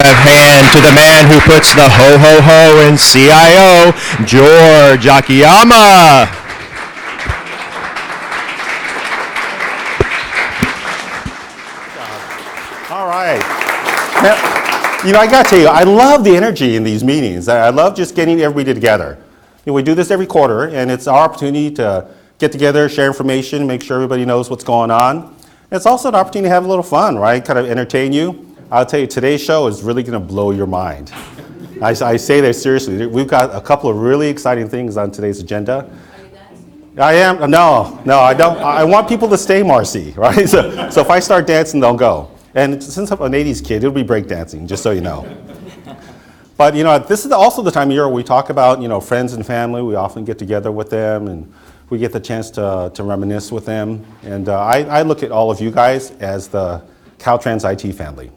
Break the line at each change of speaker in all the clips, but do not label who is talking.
Hand to the man who puts the ho-ho-ho in CIO, George Akiyama.
All right. Now, I got to tell you, I love the energy in these meetings. I love just getting everybody together. We do this every quarter, and it's our opportunity to get together, share information, make sure everybody knows what's going on. It's also an opportunity to have a little fun, right? Kind of entertain you. I'll tell you, today's show is really going to blow your mind. I say that seriously. We've got a couple of really exciting things on today's agenda.
Are you dancing?
I am. No, I don't. I want people to stay, Marcy, right? So if I start dancing, they'll go. And since I'm an 80s kid, it'll be breakdancing, just so you know. But this is also the time of year where we talk about friends and family. We often get together with them, and we get the chance to reminisce with them. And I look at all of you guys as the Caltrans IT family.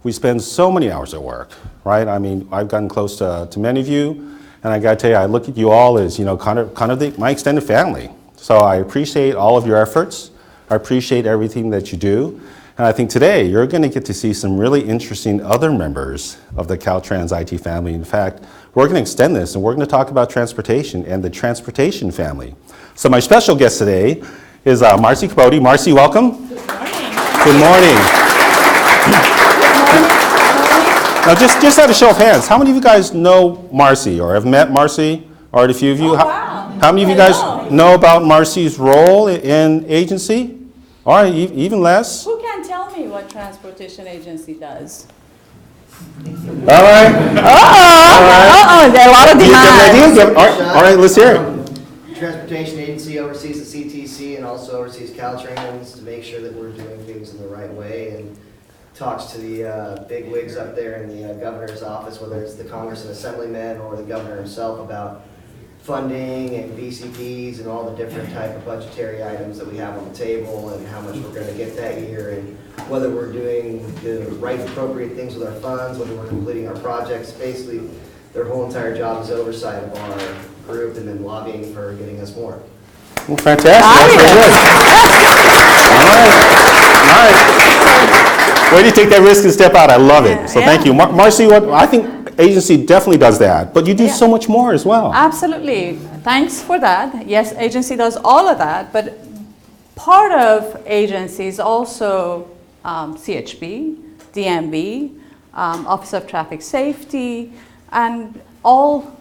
We spend so many hours at work, right? I mean, I've gotten close to many of you, and I got to tell you, I look at you all as kind of my extended family. So I appreciate all of your efforts. I appreciate everything that you do. And I think today you're going to get to see some really interesting other members of the Caltrans IT family. In fact, we're going to extend this, and we're going to talk about transportation and the transportation family. So my special guest today is Marcy Capote. Marcy, welcome.
Good morning.
Good morning. Now, just out of show of hands, how many of you guys know Marcy or have met Marcy? Or a few of you?
Oh, wow.
How many of you guys know about Marcy's role in agency? All right, even less.
Who can tell me what transportation agency does?
All right.
There are a lot of demands.
All right, let's hear it.
Transportation agency oversees the CTC and also oversees Caltrans to make sure that we're doing things in the right way, and talks to the big wigs up there in the governor's office, whether it's the Congress and Assemblymen or the governor himself, about funding and BCPs and all the different type of budgetary items that we have on the table and how much we're going to get that year, and whether we're doing the right appropriate things with our funds, whether we're completing our projects. Basically, their whole entire job is oversight of our group and then lobbying for getting us more.
Well, fantastic. That's very good. All right. Way to take that risk and step out. I love it. So thank you. Marcy, I think agency definitely does that, but you do so much more as well.
Absolutely. Thanks for that. Yes, agency does all of that, but part of agency is also CHP, DMV, Office of Traffic Safety, and all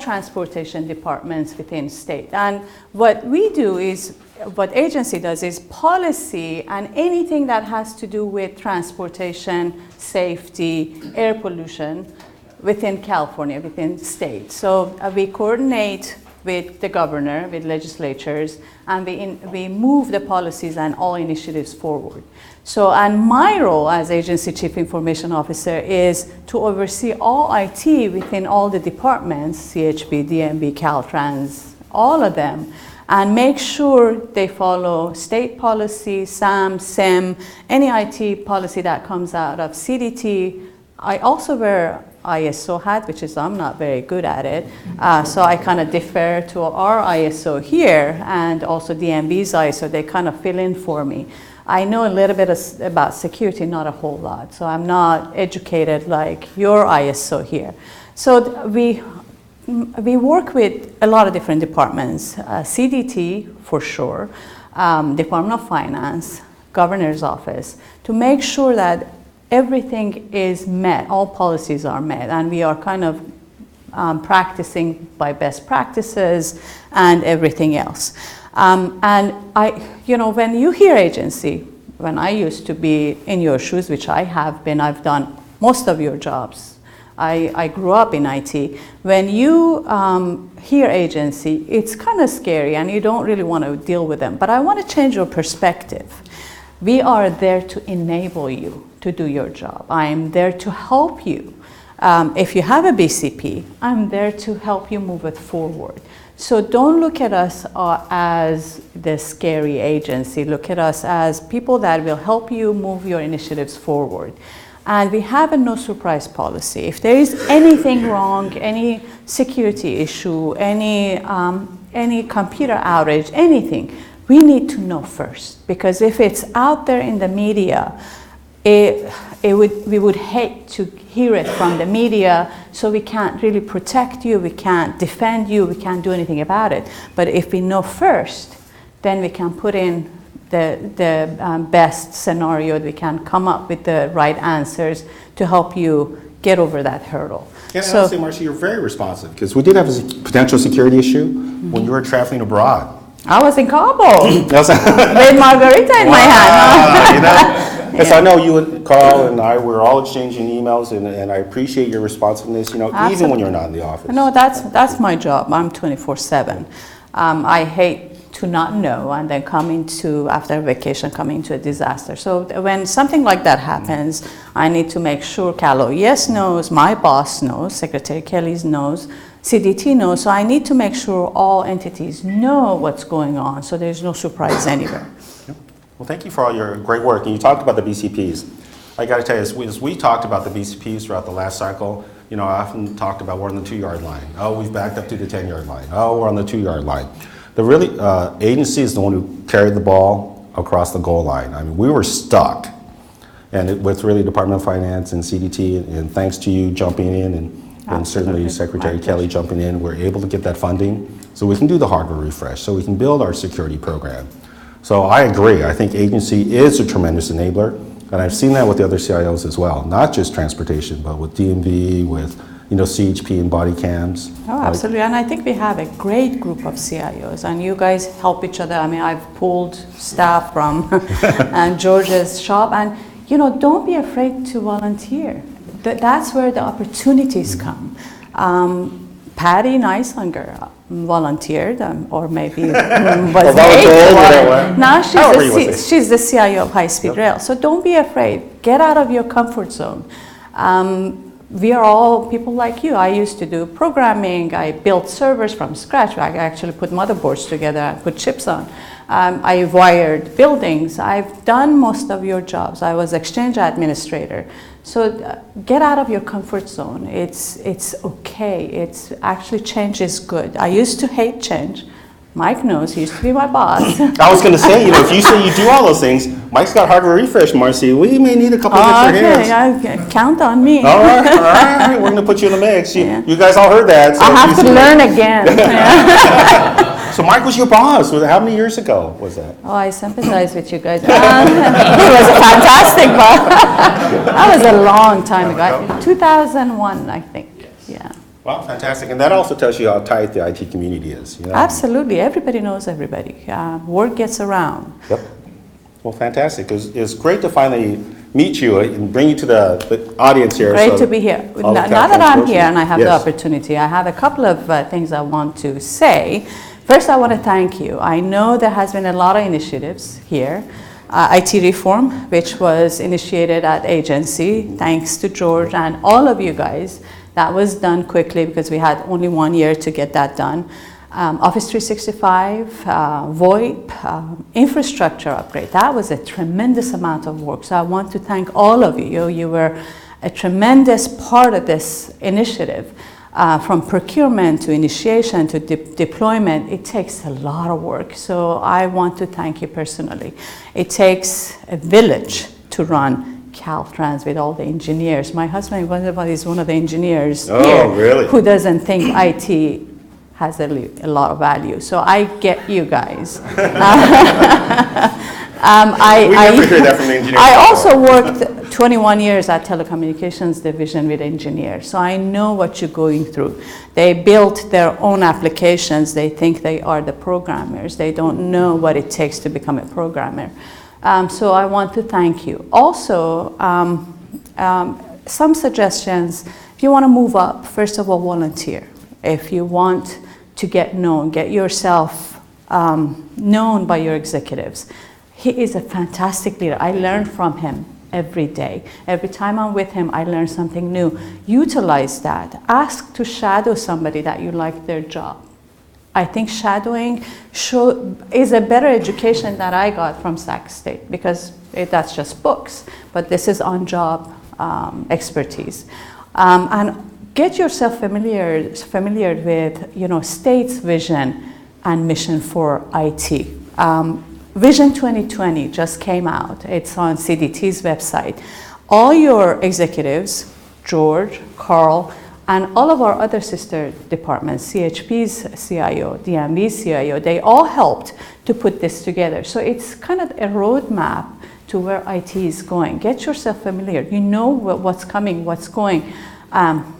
transportation departments within state. And what we do is, what agency does is policy and anything that has to do with transportation, safety, air pollution within California, within state. So we coordinate with the governor, with legislatures, and we move the policies and all initiatives forward. So, and my role as Agency Chief Information Officer is to oversee all IT within all the departments, CHP, DMV, Caltrans, all of them, and make sure they follow state policy, SAM, SIM, any IT policy that comes out of CDT. I also wear ISO hat, which is I'm not very good at it, so I kind of defer to our ISO here and also DMV's ISO. They kind of fill in for me. I know a little bit about security, not a whole lot, so I'm not educated like your ISO here. So we work with a lot of different departments, CDT for sure, Department of Finance, Governor's Office, to make sure that everything is met, all policies are met, and we are kind of practicing by best practices and everything else. And when you hear agency, when I used to be in your shoes, which I have been, I've done most of your jobs. I grew up in IT. When you hear agency, it's kind of scary and you don't really want to deal with them. But I want to change your perspective. We are there to enable you to do your job. I'm there to help you. If you have a BCP, I'm there to help you move it forward. So don't look at us as the scary agency. Look at us as people that will help you move your initiatives forward. And we have a no surprise policy. If there is anything wrong, any security issue, any computer outage, anything, we need to know first. Because if it's out there in the media, we would hate to hear it from the media, so we can't really protect you, we can't defend you, we can't do anything about it. But if we know first, then we can put in the best scenario, we can come up with the right answers to help you get over that hurdle.
And I would say, Marcy, you're very responsive, because we did have a potential security issue when you were traveling abroad.
I was in Kabul with
With
margarita in my hand.
You know? And so I know you and Carl and I were all exchanging emails, and I appreciate your responsiveness, you know, even when you're not in the office.
No, that's my job. I'm 24/7. I hate to not know and then after a vacation, come into a disaster. So when something like that happens, I need to make sure Cal OES knows, my boss knows, Secretary Kelly knows, CDT knows. So I need to make sure all entities know what's going on, so there's no surprise anywhere.
Well, thank you for all your great work. And you talked about the BCPs. I got to tell you, as we talked about the BCPs throughout the last cycle, you know, I often talked about we're on the 2-yard line. Oh, we've backed up to the 10-yard line. Oh, we're on the 2-yard line. The really agency is the one who carried the ball across the goal line. I mean, we were stuck, and with really Department of Finance and CDT, and thanks to you jumping in, and certainly Secretary Kelly jumping in, we're able to get that funding so we can do the hardware refresh, so we can build our security program. So I agree. I think agency is a tremendous enabler, and I've seen that with the other CIOs as well, not just transportation, but with DMV, with CHP and body cams.
Oh, absolutely. And I think we have a great group of CIOs, and you guys help each other. I mean, I've pulled staff from George's shop, and don't be afraid to volunteer. That's where the opportunities come. Patty Neislinger volunteered, or maybe was made. Now she's the CIO of High Speed Rail. So don't be afraid. Get out of your comfort zone. We are all people like you. I used to do programming. I built servers from scratch. I actually put motherboards together. I put chips on. I wired buildings. I've done most of your jobs. I was exchange administrator. So get out of your comfort zone. It's okay. It's actually, change is good. I used to hate change. Mike knows, he used to be my boss.
I was going to say, if you say you do all those things, Mike's got hardware refresh, Marcy. We may need a couple of extra hands.
Okay, count on me.
All right. We're going to put you in the mix. You guys all heard that. So
I have to learn again.
So Mike was your boss. How many years ago was that?
Oh, I sympathize with you guys. He was a fantastic boss. That was a long time ago. 2001, I think. Yeah.
Well, fantastic. And that also tells you how tight the IT community is.
Absolutely. Everybody knows everybody. Word gets around.
Yep. Well, fantastic. It's great to finally meet you and bring you to the audience here.
Great to be here. Now that I'm here and I have the opportunity, I have a couple of things I want to say. First, I want to thank you. I know there has been a lot of initiatives here. IT reform, which was initiated at agency, thanks to George and all of you guys. That was done quickly because we had only 1 year to get that done. Office 365, VoIP, infrastructure upgrade. That was a tremendous amount of work. So I want to thank all of you. You were a tremendous part of this initiative. From procurement to initiation to deployment, it takes a lot of work. So I want to thank you personally. It takes a village to run Caltrans with all the engineers. My husband is one of the engineers here
really?
Who doesn't think IT has a lot of value. So I get you guys. I also worked 21 years at telecommunications division with engineers, so I know what you're going through. They built their own applications. They think they are the programmers. They don't know what it takes to become a programmer. So I want to thank you. Also, some suggestions. If you want to move up, first of all, volunteer. If you want to get known, get yourself known by your executives. He is a fantastic leader. I learn from him every day. Every time I'm with him, I learn something new. Utilize that. Ask to shadow somebody that you like their job. I think shadowing is a better education that I got from Sac State because that's just books, but this is on-job expertise. And get yourself familiar with, state's vision and mission for IT. Vision 2020 just came out. It's on CDT's website. All your executives, George, Carl, and all of our other sister departments, CHP's CIO, DMV's CIO, they all helped to put this together. So it's kind of a roadmap to where IT is going. Get yourself familiar. You know what's coming, what's going.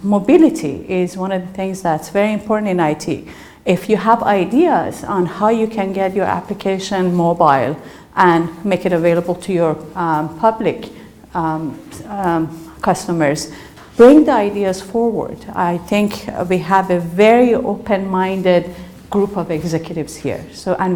Mobility is one of the things that's very important in IT. If you have ideas on how you can get your application mobile and make it available to your public customers, bring the ideas forward. I think we have a very open-minded group of executives here. So, and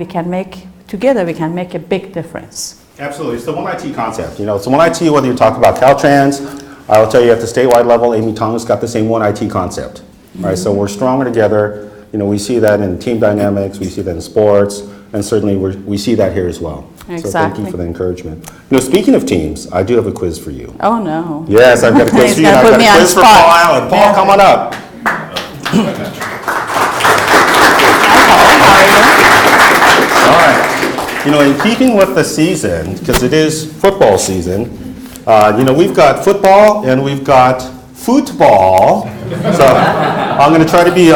together we can make a big difference.
Absolutely, it's the one IT concept. You know, it's the one IT, whether you talk about Caltrans, I will tell you at the statewide level, Amy Tong's got the same one IT concept. Right, so we're stronger together. You know, we see that in team dynamics, we see that in sports, and certainly we see that here as well.
Exactly.
So thank you for the encouragement. You know, speaking of teams, I do have a quiz for you.
Oh no.
Yes, I've got a quiz for you.
He's
I've
gonna
got
put
a
me on
quiz for
spot.
Paul Allen. Paul, come on up. All right. You know, in keeping with the season, because it is football season, you know, we've got football and we've got football. So I'm going to try to be good.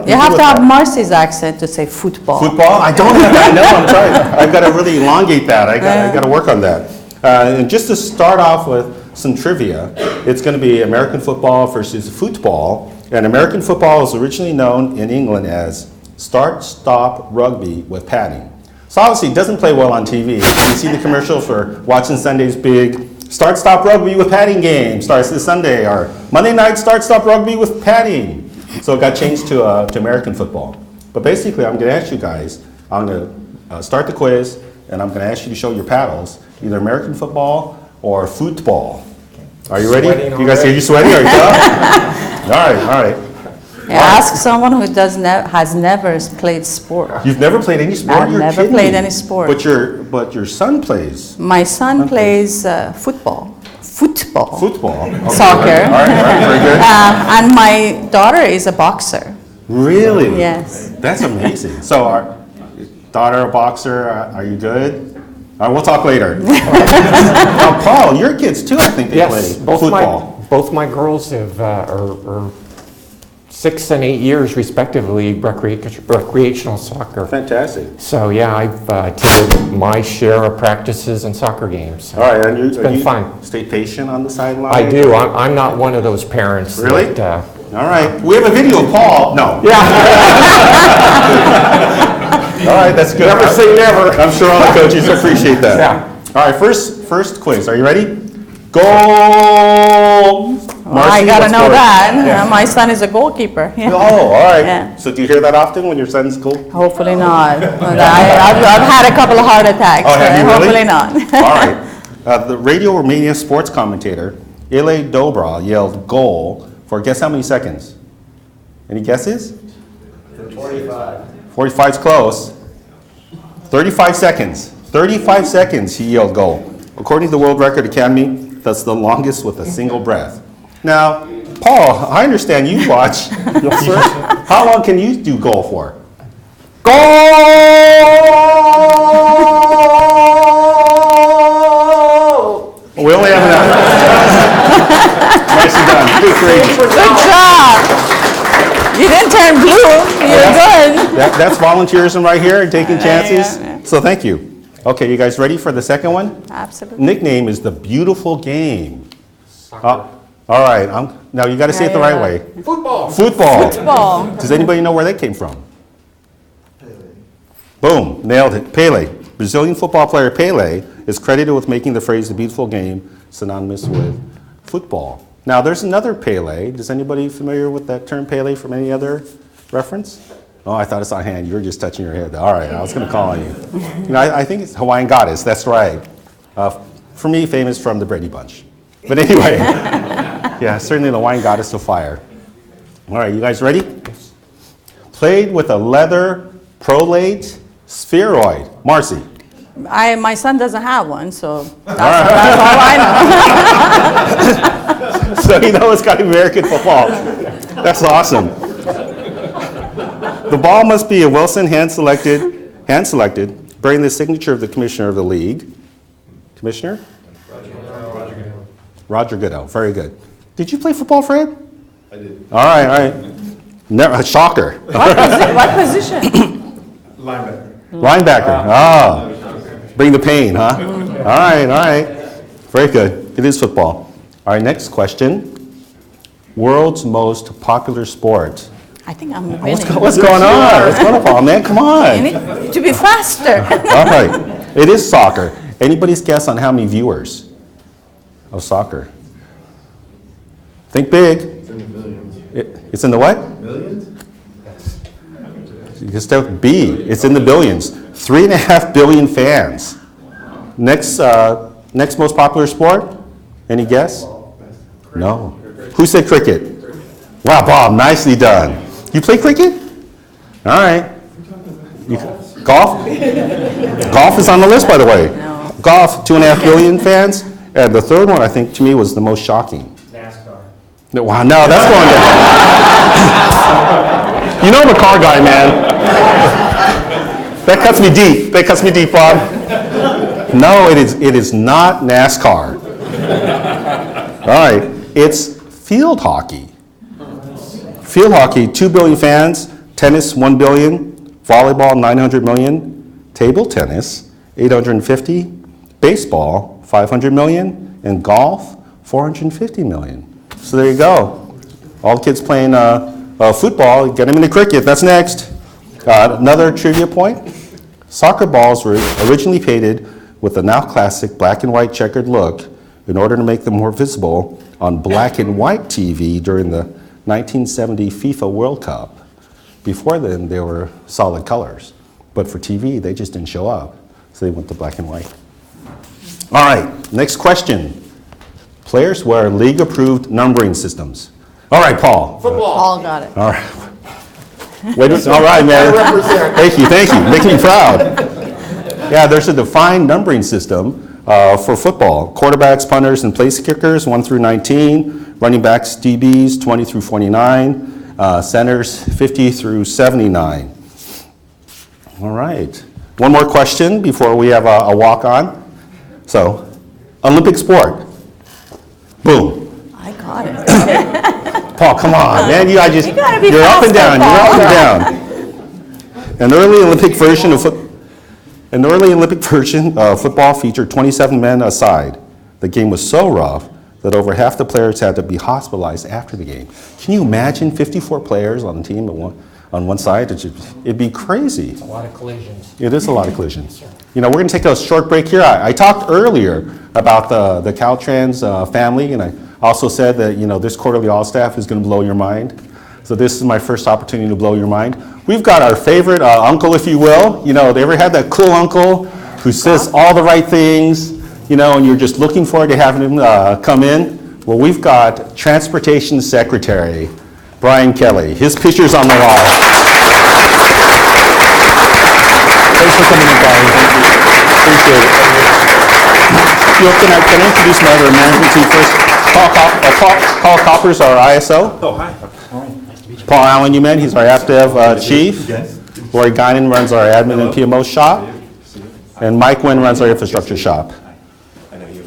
You have to have Marcy's accent to say football.
Football? I don't have that. No, I'm trying. I've got to really elongate that. I got to work on that. And just to start off with some trivia, it's going to be American football versus football. And American football is originally known in England as start-stop rugby with padding. So obviously it doesn't play well on TV. You see the commercial for watching Sunday's big start-stop rugby with padding game starts this Sunday, or Monday night start-stop rugby with padding. So it got changed to American football. But basically I'm going to ask you guys, I'm going to start the quiz, and I'm going to ask you to show your paddles, either American football or football. Are you ready? You guys, are you sweating? Are you tough? All right.
Yeah, ask someone who has never played sport.
You've never played any sport?
I've never played any sport.
But your son plays.
My son plays football. Football.
Okay.
Soccer.
All right, very good.
And my daughter is a boxer.
Really?
Yes.
That's amazing. So, our daughter a boxer, are you good? We'll talk later. Now, Paul, your kids too, I think they play football.
Both my girls are 6 and 8 years respectively recreational soccer.
Fantastic.
So yeah, I've attended my share of practices and soccer games. So
All right, and
it's been fun.
Stay patient on the sideline?
I do. I'm not one of those parents.
Really?
That,
All right. We have a video of Paul. No.
yeah.
All right, that's good.
Never say never.
I'm sure all the coaches appreciate that.
Yeah.
All right, first quiz. Are you ready? Goal!
I gotta know that. My son is a goalkeeper. Yeah.
Oh, all right.
Yeah.
So do you hear that often when your son's goal?
Hopefully not. But I've had a couple of heart attacks.
Oh, have you really?
Hopefully not.
All right. The Radio Romania sports commentator, Ile Dobra, yelled goal for guess how many seconds? Any guesses?
45.
45's close. 35 seconds. 35 seconds he yelled goal. According to the World Record Academy, that's the longest with a single breath. Now, Paul, I understand you watch. Yes, sir. How long can you do goal for? Goal! We only have enough. Nicely done. Great.
Good job. You didn't turn blue. You're good.
That's volunteerism right here and taking chances.
yeah.
So thank you. Okay, you guys ready for the second one?
Absolutely.
Nickname is the beautiful game. All right, now you got to say it the right way.
Football.
Football.
Football.
Does anybody know where that came from? Boom, nailed it. Pele. Brazilian football player Pele is credited with making the phrase the beautiful game synonymous with football. Now there's another Pele. Is anybody familiar with that term Pele from any other reference? Oh, I thought it's on hand. You were just touching your head. All right, I was going to call on you. You know, I think it's Hawaiian goddess. That's right. For me, famous from the Brady Bunch. But anyway, yeah, certainly the wine goddess of fire. All right, you guys ready? Played with a leather prolate spheroid. Marcy.
My son doesn't have one, so that's all I know.
So you know it's got American football. That's awesome. The ball must be a Wilson hand-selected bearing the signature of the commissioner of the league. Commissioner? Roger Goodell. Very good. Did you play football, Fred?
I did.
All right, all right. Never, shocker.
What position?
Linebacker.
Linebacker. Ah, bring the pain, huh? All right, all right. Very good. It is football. All right, next question. World's most popular sport.
I think I'm winning.
What's going on? What's going on, Paul, man? Come
I
on.
need to be faster.
All right. It is soccer. Anybody's guess on how many viewers of soccer? Think big.
It's in the millions.
It's in the what?
Millions?
You can start with B. It's in the billions. 3.5 billion fans. Next most popular sport? Any guess? No. Who said cricket? Wow, Bob, nicely done. You play cricket? All right. Golf? Golf is on the list, by the way.
No.
Golf, 2.5 billion fans. And the third one, I think, to me, was the most shocking.
NASCAR.
No, wow, no, that's going down. You know I'm a car guy, man. That cuts me deep. That cuts me deep, Bob. No, it is not NASCAR. All right, it's field hockey. Field hockey, 2 billion fans. Tennis, 1 billion. Volleyball, 900 million. Table tennis, 850. Baseball, 500 million. And golf, 450 million. So there you go. All the kids playing football, get them into cricket. That's next. Another trivia point. Soccer balls were originally painted with the now classic black and white checkered look in order to make them more visible on black and white TV during the 1970 FIFA World Cup. Before then, they were solid colors. But for TV, they just didn't show up. So they went to black and white. All right, next question. Players wear league-approved numbering systems. All right, Paul.
Paul got it.
All right. Wait, all right, man. Thank you. Making me proud. Yeah, there's a defined numbering system for football. Quarterbacks, punters, and place kickers, 1 through 19. Running backs, DBs, 20 through 49. Centers, 50 through 79. All right. One more question before we have a walk-on. So, Olympic sport. Boom.
I got it.
Paul, come on, man.
gotta be
You're up and
faster,
down. You're up
Paul.
and down. An early Olympic version of football featured 27 men a side. The game was so rough that over half the players had to be hospitalized after the game. Can you imagine 54 players on a team on one side? It'd be crazy.
A lot of collisions.
It is a lot of collisions. You know, we're going to take a short break here. I talked earlier about the Caltrans family, and I also said that, this quarterly all staff is going to blow your mind. So this is my first opportunity to blow your mind. We've got our favorite uncle, if you will. They ever had that cool uncle who says all the right things, and you're just looking forward to having him come in? Well, we've got Transportation Secretary Brian Kelly. His picture's on the wall. Thanks for coming in, Brian. Thank you. Appreciate it. Can I introduce my other management team first? Paul Coppers, our ISO.
Oh, hi.
Paul Allen, you met. He's our AppDev chief.
Yes.
Lori Guinan runs our admin and PMO shop. And Mike Wynn runs our infrastructure shop.
I know you.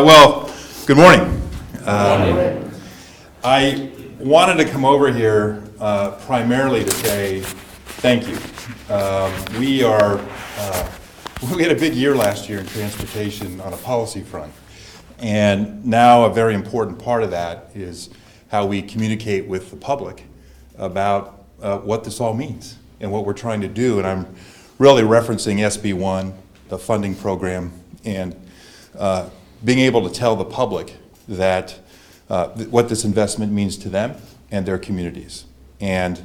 Well, good morning. I wanted to come over here primarily to say thank you. We had a big year last year in transportation on a policy front. And now a very important part of that is how we communicate with the public about what this all means and what we're trying to do. And I'm really referencing SB1, the funding program, and being able to tell the public that what this investment means to them and their communities. And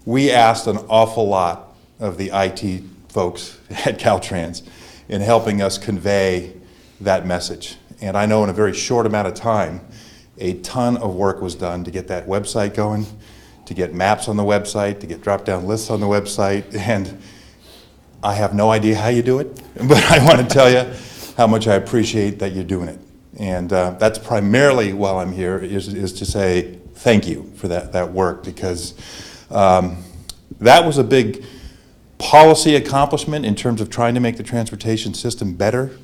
we asked an awful lot of the IT folks at Caltrans in helping us convey that message. And I know in a very short amount of time, a ton of work was done to get that website going, to get maps on the website, to get drop-down lists on the website, and I have no idea how you do it, but I want to tell you how much I appreciate that you're doing it. And that's primarily while I'm here, is to say thank you for that work, because That was a big policy accomplishment in terms of trying to make the transportation system better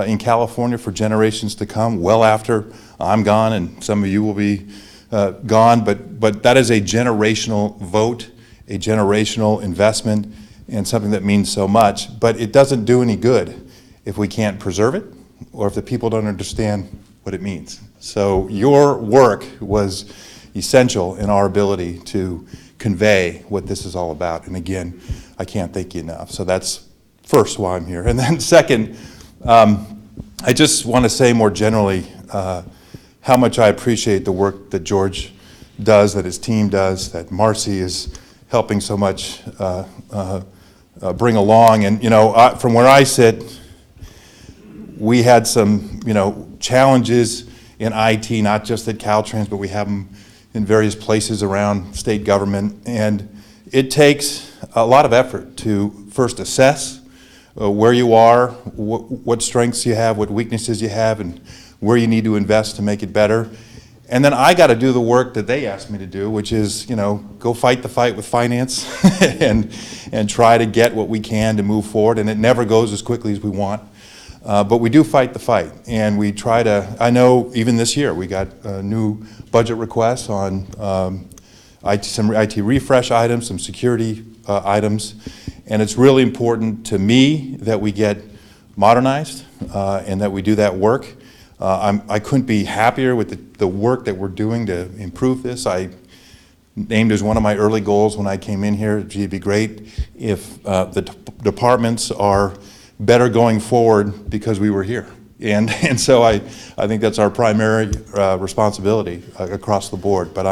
in California for generations to come, well after I'm gone and some of you will be gone. But that is a generational vote, a generational investment, and something that means so much. But it doesn't do any good if we can't preserve it or if the people don't understand what it means. So your work was essential in our ability to convey what this is all about. And again, I can't thank you enough. So that's first why I'm here. And then second, I just want to say more generally how much I appreciate the work that George does, that his team does, that Marcy is helping so much bring along. And, you know, from where I sit, we had some, you know, challenges in IT, not just at Caltrans, but we have them in various places around state government. And it takes a lot of effort to first assess where you are, what strengths you have, what weaknesses you have, and where you need to invest to make it better. And then I got to do the work that they asked me to do, which is, you know, go fight the fight with finance and try to get what we can to move forward. And it never goes as quickly as we want. But we do fight the fight, and we try to, I know even this year we got new budget requests on some IT refresh items, some security items, and it's really important to me that we get modernized and that we do that work. I couldn't be happier with the work that we're doing to improve this. I named as one of my early goals when I came in here, it'd be great if the departments are better going forward because we were here. And so I think that's our primary responsibility across the board. But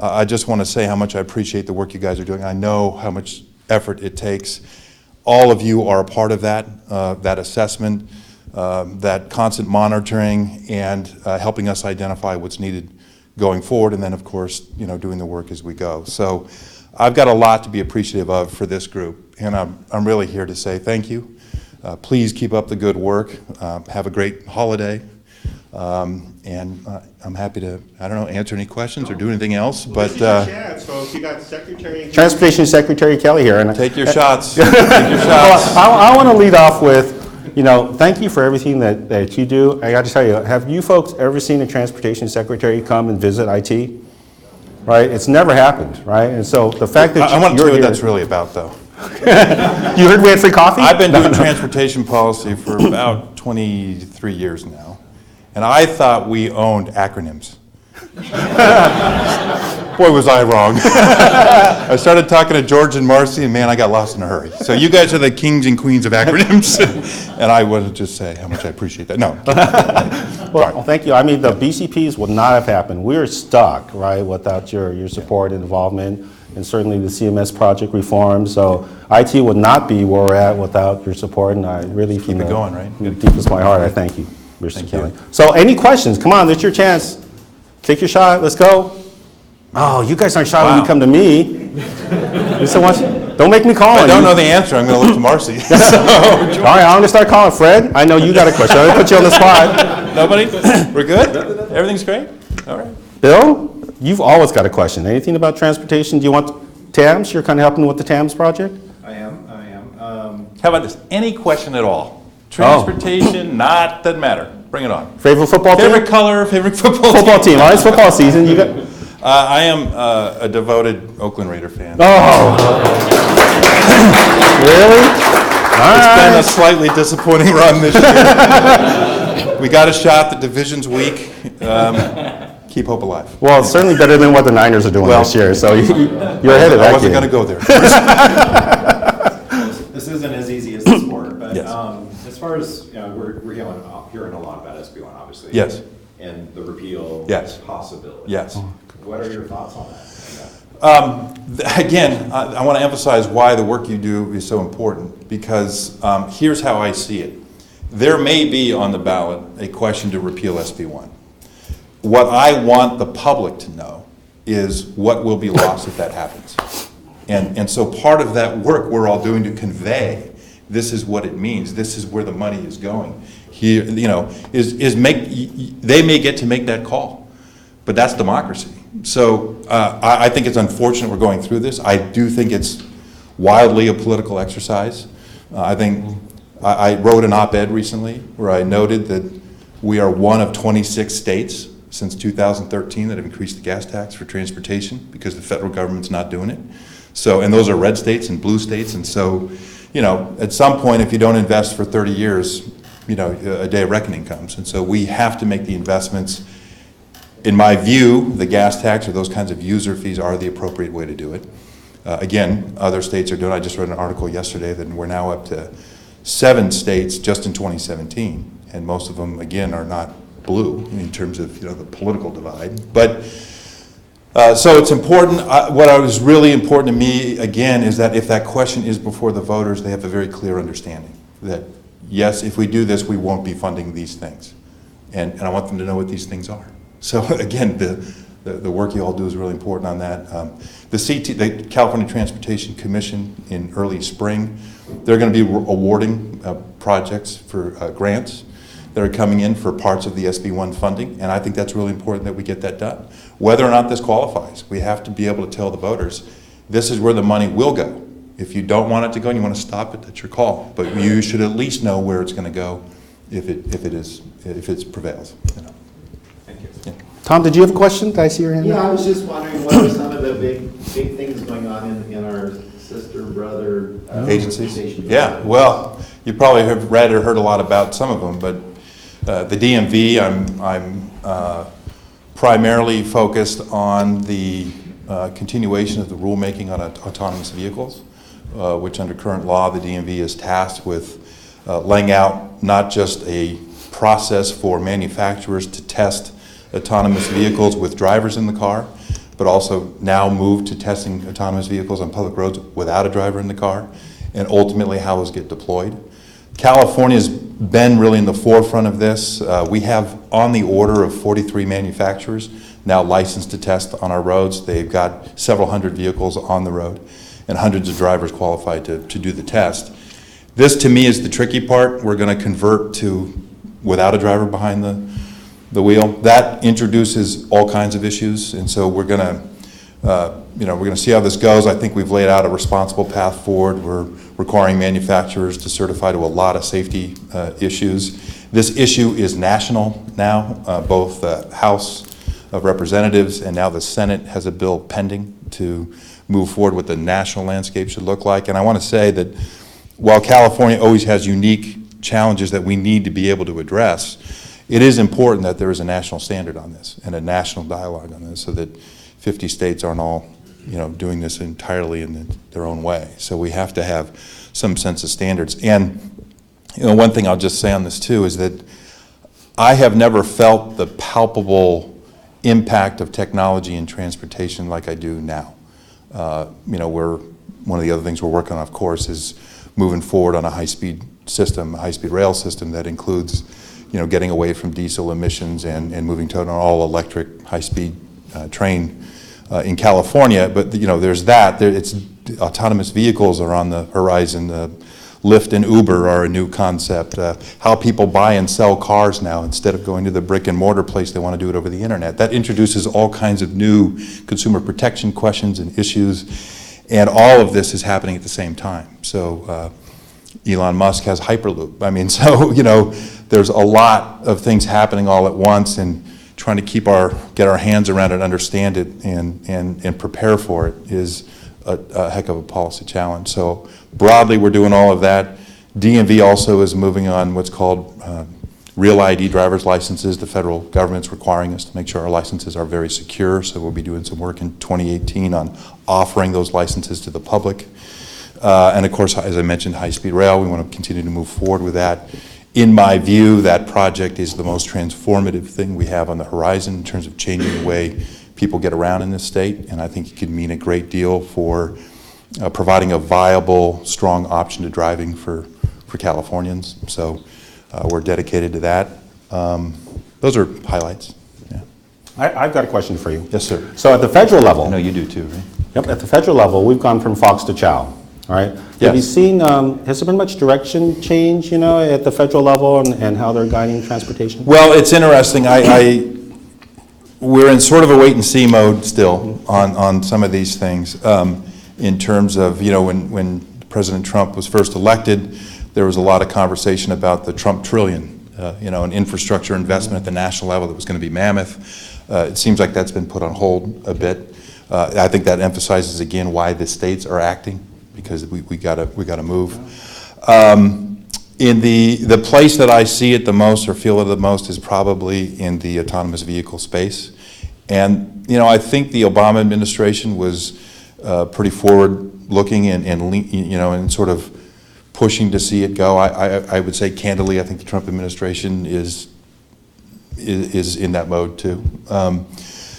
I just want to say how much I appreciate the work you guys are doing. I know how much effort it takes. All of you are a part of that, that assessment, that constant monitoring, and helping us identify what's needed going forward, and then of course, you know, doing the work as we go. So I've got a lot to be appreciative of for this group, and I'm really here to say thank you. Please keep up the good work. Have a great holiday. And I'm happy to, I don't know, answer any questions or do anything else.
Well,
but
this is your chance, folks. You got Transportation Secretary Kelly here. And
take your shots. Take your shots.
Well, I want to lead off with, you know, thank you for everything that you do. I got to tell you, have you folks ever seen a Transportation Secretary come and visit IT? Right? It's never happened, right? And so the fact that
I want to tell you what
here,
that's really about, though.
You heard we had free coffee?
I've been doing transportation policy for about 23 years now, and I thought we owned acronyms. Boy, was I wrong. I started talking to George and Marcy, and man, I got lost in a hurry. So you guys are the kings and queens of acronyms, and I want to just say how much I appreciate that. No.
Well, thank you. I mean, the BCPs would not have happened. We're stuck, right, without your support and involvement, and certainly the CMS project reform. So IT would not be where we're at without your support, and I really
Keep it going, right?
From the deepest of my heart, I thank you, Mr.
Thank
Kelly.
you.
So any questions? Come on, it's your chance. Take your shot. Let's go. Oh, you guys aren't shy when you come to me. Don't make me call
I
on
don't
you.
know the answer. I'm going to look to Marcy.
All right, I'm going to start calling Fred. I know you got a question. I'm going to put you on the spot.
Nobody? We're good? Everything's great? All right.
Bill, you've always got a question. Anything about transportation? Do you want TAMS? You're kind of helping with the TAMS project?
I am.
How about this? Any question at all? Transportation, not, doesn't matter. Bring it on.
Favorite football team?
Favorite color, favorite football
Football team. All right, it's football season. You got.
I am a devoted Oakland Raider fan.
Oh. Really?
It's been a slightly disappointing run this year. We got a shot. The division's weak. Keep hope alive.
Well, it's certainly better than what the Niners are doing this year. So you're ahead of that.
I wasn't going to go there.
This isn't as easy as the sport, but
Yes.
as far as, you know, we're hearing a lot about SB1, obviously.
Yes.
And the repeal
Yes.
possibility.
Yes.
What are your thoughts on that?
Again, I want to emphasize why the work you do is so important, because here's how I see it. There may be on the ballot a question to repeal SB1. What I want the public to know is what will be lost if that happens. And so part of that work we're all doing to convey, this is what it means, this is where the money is going. Here, you know, they may get to make that call, but that's democracy. So I think it's unfortunate we're going through this. I do think it's wildly a political exercise. I wrote an op-ed recently where I noted that we are one of 26 states since 2013 that have increased the gas tax for transportation because the federal government's not doing it. So, and those are red states and blue states, and so, at some point, if you don't invest for 30 years, a day of reckoning comes. And so we have to make the investments. In my view, the gas tax or those kinds of user fees are the appropriate way to do it. Again, other states are doing it. I just read an article yesterday that we're now up to 7 states just in 2017, and most of them, again, are not blue in terms of the political divide. But so it's important. What was really important to me, again, is that if that question is before the voters, they have a very clear understanding that, yes, if we do this, we won't be funding these things. And I want them to know what these things are. So again, the work you all do is really important on that. The California Transportation Commission in early spring, they're going to be awarding projects for grants that are coming in for parts of the SB1 funding, and I think that's really important that we get that done. Whether or not this qualifies, we have to be able to tell the voters, this is where the money will go. If you don't want it to go and you want to stop it, that's your call. But you should at least know where it's going to go if it prevails.
Thank you.
Yeah.
Tom, did you have a question? Did I see your hand
Yeah,
up?
I was just wondering what are some of the big things going on in our sister, brother
Agencies?
organizations?
Yeah, well, you probably have read or heard a lot about some of them, but the DMV, I'm primarily focused on the continuation of the rulemaking on autonomous vehicles, which under current law, the DMV is tasked with laying out not just a process for manufacturers to test autonomous vehicles with drivers in the car, but also now move to testing autonomous vehicles on public roads without a driver in the car, and ultimately how those get deployed. California's been really in the forefront of this. We have on the order of 43 manufacturers now licensed to test on our roads. They've got several hundred vehicles on the road and hundreds of drivers qualified to do the test. This, to me, is the tricky part. We're going to convert to without a driver behind the wheel. That introduces all kinds of issues, and so we're going to see how this goes. I think we've laid out a responsible path forward. We're requiring manufacturers to certify to a lot of safety issues. This issue is national now. Both the House of Representatives and now the Senate has a bill pending to move forward what the national landscape should look like. And I want to say that while California always has unique challenges that we need to be able to address, it is important that there is a national standard on this and a national dialogue on this so that 50 states aren't all doing this entirely in their own way. So we have to have some sense of standards. And one thing I'll just say on this too is that I have never felt the palpable impact of technology in transportation like I do now. One of the other things we're working on, of course, is moving forward on a high-speed system, a high-speed rail system that includes, getting away from diesel emissions and moving to an all-electric high-speed train in California. But there's that. It's autonomous vehicles are on the horizon. Lyft and Uber are a new concept. How people buy and sell cars now, instead of going to the brick and mortar place, they want to do it over the internet. That introduces all kinds of new consumer protection questions and issues, and all of this is happening at the same time. So Elon Musk has Hyperloop. I mean, so there's a lot of things happening all at once, and trying to get our hands around it, understand it, and prepare for it is a heck of a policy challenge. So broadly, we're doing all of that. DMV also is moving on what's called Real ID driver's licenses. The federal government's requiring us to make sure our licenses are very secure, so we'll be doing some work in 2018 on offering those licenses to the public. And of course, as I mentioned, high-speed rail, we want to continue to move forward with that. In my view, that project is the most transformative thing we have on the horizon in terms of changing the way people get around in this state, and I think it could mean a great deal for providing a viable, strong option to driving for Californians. So we're dedicated to that. Those are highlights. Yeah.
I've got a question for you.
Yes, sir.
So at the federal level,
I know you do too, right?
Yep, at the federal level, we've gone from Fox to Chow. All right. Have you
Yes.
seen? Has there been much direction change, at the federal level and how they're guiding transportation?
Well, it's interesting. we're in sort of a wait and see mode still on some of these things. In terms of, when President Trump was first elected, there was a lot of conversation about the Trump trillion, an infrastructure investment at the national level that was going to be mammoth. It seems like that's been put on hold a bit. I think that emphasizes again why the states are acting, because we gotta move. In the place that I see it the most or feel it the most is probably in the autonomous vehicle space. And, I think the Obama administration was pretty forward-looking and sort of pushing to see it go. I would say candidly, I think the Trump administration is in that mode too.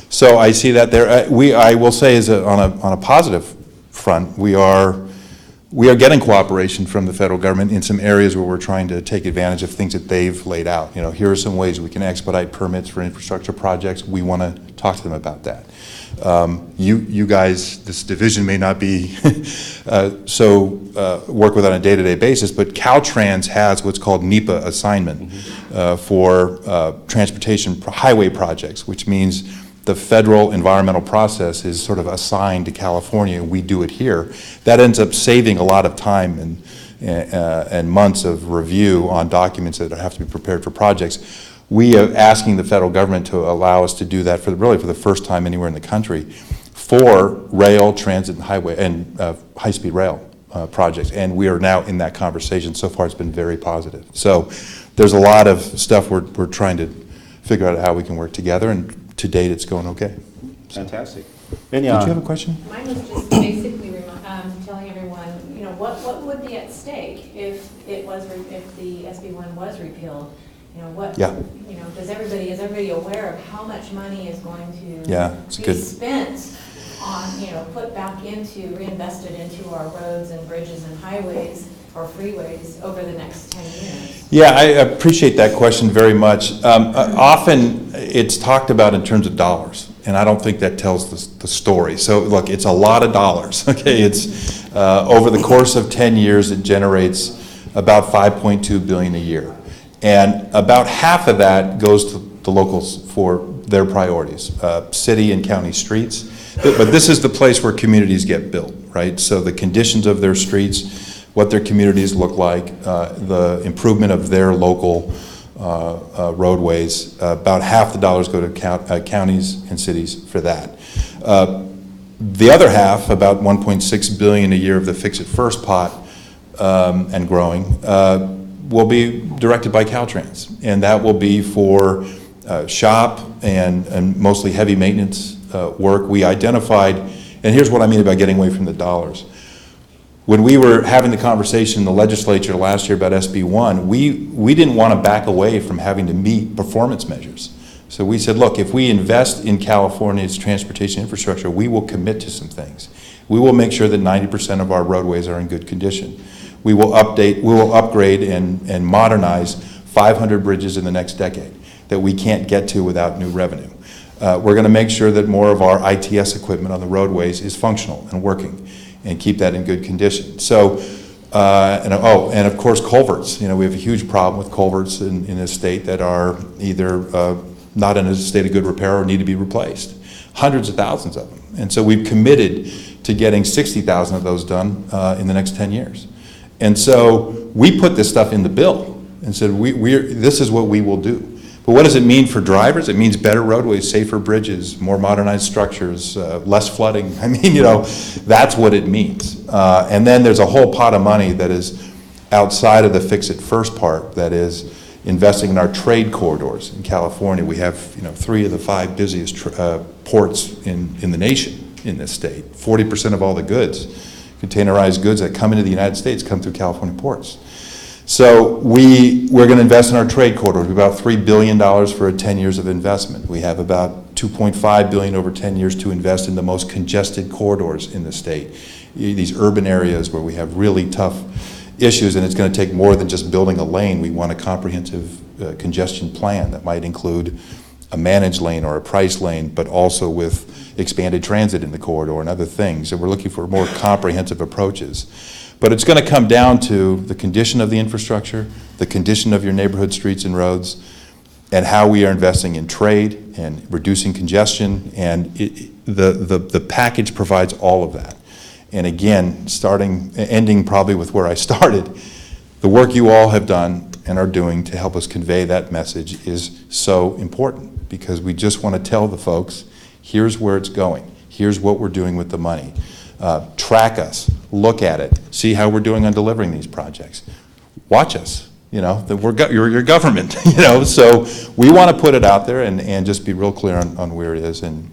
So I see that there. I will say, on a positive front, we are getting cooperation from the federal government in some areas where we're trying to take advantage of things that they've laid out. Here are some ways we can expedite permits for infrastructure projects. We want to talk to them about that. You guys, this division may not be work with on a day-to-day basis, but Caltrans has what's called NEPA assignment for transportation highway projects, which means the federal environmental process is sort of assigned to California, and we do it here. That ends up saving a lot of time and months of review on documents that have to be prepared for projects. We are asking the federal government to allow us to do that for the first time anywhere in the country for rail, transit, and highway, and high-speed rail projects. And we are now in that conversation. So far, it's been very positive. So there's a lot of stuff we're trying to figure out how we can work together, and to date, it's going okay.
Fantastic.
Did you have a question?
Mine was just basically telling everyone, what would be at stake if the SB1 was repealed? Is everybody aware of how much money is going to be spent on, put back into, reinvested into our roads and bridges and highways or freeways over the next 10 years?
Yeah, I appreciate that question very much. Often it's talked about in terms of dollars, and I don't think that tells the story. So look, it's a lot of dollars, okay? It's over the course of 10 years, it generates about $5.2 billion a year. And about half of that goes to the locals for their priorities, city and county streets. But this is the place where communities get built, right? So the conditions of their streets, what their communities look like, the improvement of their local roadways. About half the dollars go to counties and cities for that. The other half, about $1.6 billion a year of the Fix It First pot and growing, will be directed by Caltrans. And that will be for shop and mostly heavy maintenance work. We identified, and here's what I mean about getting away from the dollars. When we were having the conversation in the legislature last year about SB1, we didn't want to back away from having to meet performance measures. So we said, look, if we invest in California's transportation infrastructure, we will commit to some things. We will make sure that 90% of our roadways are in good condition. We will upgrade and modernize 500 bridges in the next decade that we can't get to without new revenue. We're going to make sure that more of our ITS equipment on the roadways is functional and working, and keep that in good condition. So, and of course culverts. We have a huge problem with culverts in this state that are either not in a state of good repair or need to be replaced. Hundreds of thousands of them. And so we've committed to getting 60,000 of those done in the next 10 years. And so we put this stuff in the bill and said, this is what we will do. But what does it mean for drivers? It means better roadways, safer bridges, more modernized structures, less flooding. I mean, that's what it means. And then there's a whole pot of money that is outside of the Fix It First part, that is investing in our trade corridors in California. We have 3 of the 5 busiest ports in the nation in this state. 40% of all the goods, containerized goods that come into the United States, come through California ports. So we're going to invest in our trade corridors. We have about $3 billion for 10 years of investment. We have about $2.5 billion over 10 years to invest in the most congested corridors in the state. These urban areas where we have really tough issues, and it's going to take more than just building a lane. We want a comprehensive congestion plan that might include a managed lane or a price lane, but also with expanded transit in the corridor and other things. So we're looking for more comprehensive approaches. But it's going to come down to the condition of the infrastructure, the condition of your neighborhood streets and roads, and how we are investing in trade and reducing congestion, and the package provides all of that. And again, ending probably with where I started, the work you all have done and are doing to help us convey that message is so important, because we just want to tell the folks, here's where it's going, here's what we're doing with the money. Track us, look at it, see how we're doing on delivering these projects. Watch us, you know, that you're your government, you know, so we want to put it out there and just be real clear on where it is. And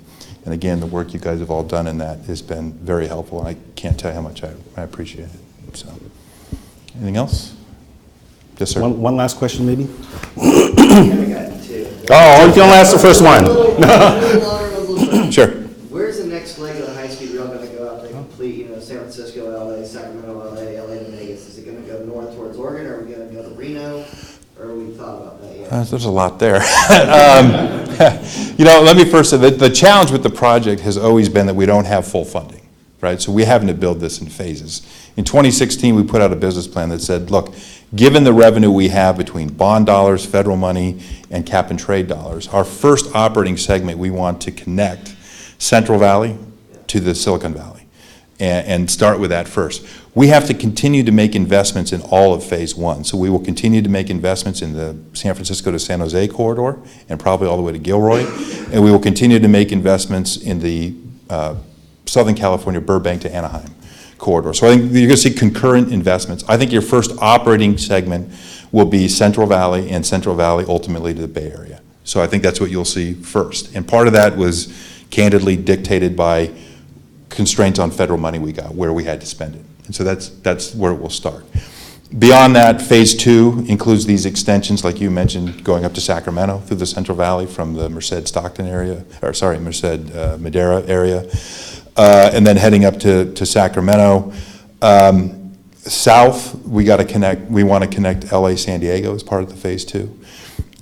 again, the work you guys have all done in that has been very helpful, and I can't tell you how much I appreciate it. So, anything else? Yes, sir.
One last question, maybe?
I got two.
Oh, you can only ask the first one.
Sure.
Where's the next leg of the high-speed rail going to go out to complete, you know, San Francisco, LA, Sacramento, LA to Vegas? Is it going to go north towards Oregon, or are we going to go to Reno? Or have we thought about that yet?
There's a lot there. You know, let me first say that the challenge with the project has always been that we don't have full funding, right? So we having to build this in phases. In 2016, we put out a business plan that said, look, given the revenue we have between bond dollars, federal money, and cap and trade dollars, our first operating segment, we want to connect Central Valley to the Silicon Valley and start with that first. We have to continue to make investments in all of phase one. So we will continue to make investments in the San Francisco to San Jose corridor and probably all the way to Gilroy. And we will continue to make investments in the Southern California, Burbank to Anaheim corridor. So I think you're going to see concurrent investments. I think your first operating segment will be Central Valley, and Central Valley ultimately to the Bay Area. So I think that's what you'll see first. And part of that was candidly dictated by constraints on federal money we got, where we had to spend it. And so that's where it will start. Beyond that, phase two includes these extensions, like you mentioned, going up to Sacramento through the Central Valley from the Merced-Stockton area, or sorry, Merced-Madera area, and then heading up to Sacramento. South, we want to connect LA, San Diego as part of the phase two.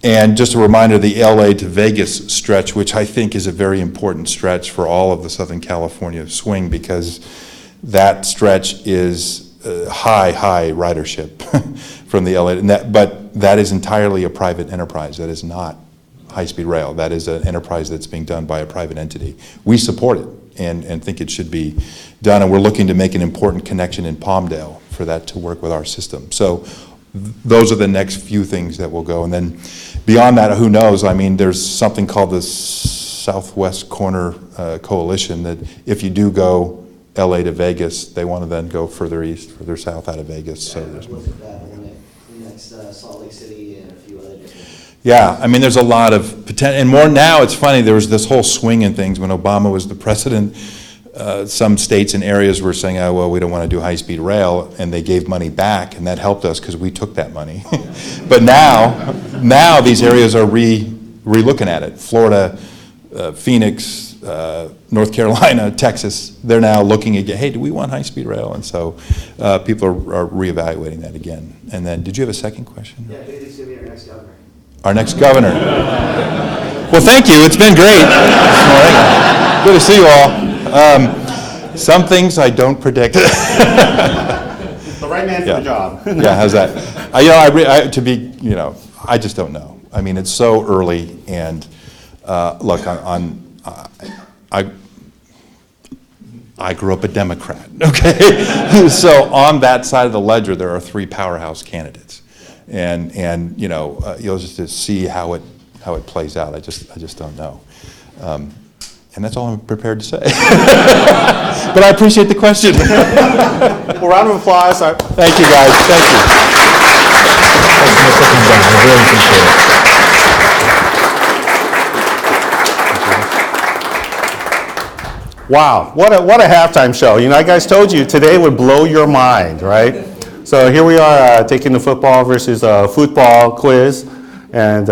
And just a reminder, the LA to Vegas stretch, which I think is a very important stretch for all of the Southern California swing, because that stretch is high ridership from the LA, but that is entirely a private enterprise. That is not high-speed rail. That is an enterprise that's being done by a private entity. We support it and think it should be done, and we're looking to make an important connection in Palmdale for that to work with our system. So those are the next few things that will go. And then beyond that, who knows? I mean, there's something called the Southwest Corner Coalition that if you do go LA to Vegas, they want to then go further east, further south out of Vegas. So there's
look at that in the next Salt Lake City and a few other different.
Yeah, I mean, there's a lot of potential, and more now. It's funny, there was this whole swing in things when Obama was the president. Some states and areas were saying, oh, well, we don't want to do high-speed rail, and they gave money back, and that helped us because we took that money. But now these areas are re-looking at it. Florida, Phoenix, North Carolina, Texas, they're now looking at, hey, do we want high-speed rail? And so people are reevaluating that again. And then, did you have a second question?
Yeah, who do you think is going to be our next governor?
Our next governor. Well, thank you. It's been great this morning. Good to see you all. Some things I don't predict.
The right man for the job.
Yeah, how's that? I just don't know. I mean, it's so early, and look, I grew up a Democrat, okay? So on that side of the ledger, there are three powerhouse candidates. And you'll just see how it plays out. I just don't know. And that's all I'm prepared to say. But I appreciate the question.
Well, round of applause.
Thank you, guys. Thank you. I really appreciate it.
Wow, what a halftime show. You know, I guys told you today would blow your mind, right? So here we are taking the football versus football quiz, and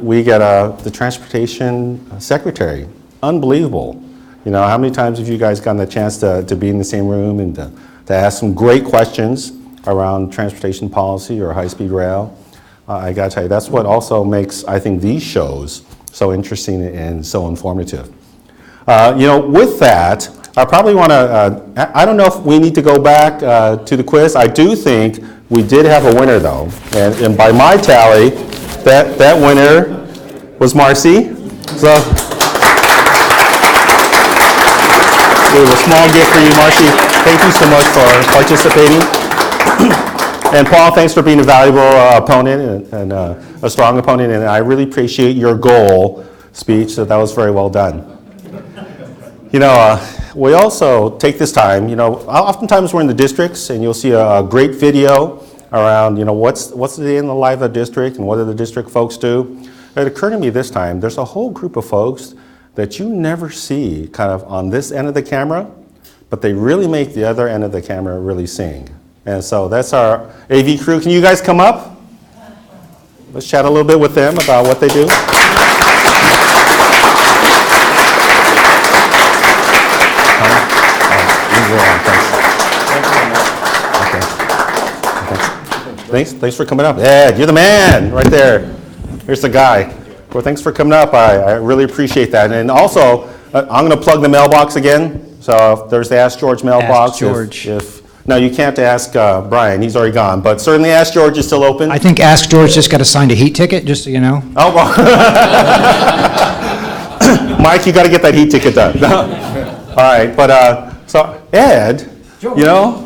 we get the transportation secretary. Unbelievable. You know, how many times have you guys gotten the chance to be in the same room and to ask some great questions around transportation policy or high-speed rail? I gotta tell you, that's what also makes, I think, these shows so interesting and so informative. With that, I probably want to, I don't know if we need to go back to the quiz. I do think we did have a winner, though. And by my tally, that winner was Marcy. So we have a small gift for you, Marcy. Thank you so much for participating. And Paul, thanks for being a valuable opponent and a strong opponent, and I really appreciate your goal speech, so that was very well done. You know, we also take this time, you know, oftentimes we're in the districts and you'll see a great video around, you know, what's the day in the life of the district and what do the district folks do. It occurred to me this time, there's a whole group of folks that you never see kind of on this end of the camera, but they really make the other end of the camera really sing. And so that's our AV crew. Can you guys come up? Let's chat a little bit with them about what they do. Thanks for coming up. Ed, you're the man right there. Here's the guy. Well, thanks for coming up. I really appreciate that. And also, I'm going to plug the mailbox again. So there's the Ask George mailbox.
Ask George.
No, you can't ask Brian. He's already gone. But certainly Ask George is still open.
I think Ask George just got assigned a heat ticket, just so you know.
Oh, well. Mike, you got to get that heat ticket done. All right. But so Ed, you know,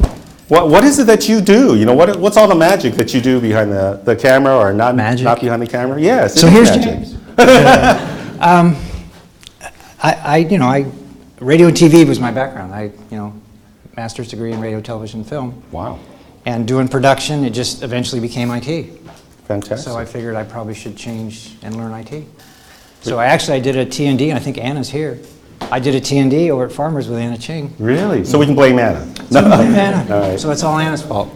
what is it that you do? You know, what's all the magic that you do behind the camera or not behind the camera? Yes.
So here's
magic.
James. Radio and TV was my background. Master's degree in radio, television, film.
Wow.
And doing production, it just eventually became IT.
Fantastic.
So I figured I probably should change and learn IT. So I did a T&D, and I think Anna's here. I did a T&D over at Farmers with Anna Ching.
Really? So we can blame Anna.
So blame Anna.
All right.
So it's all Anna's fault.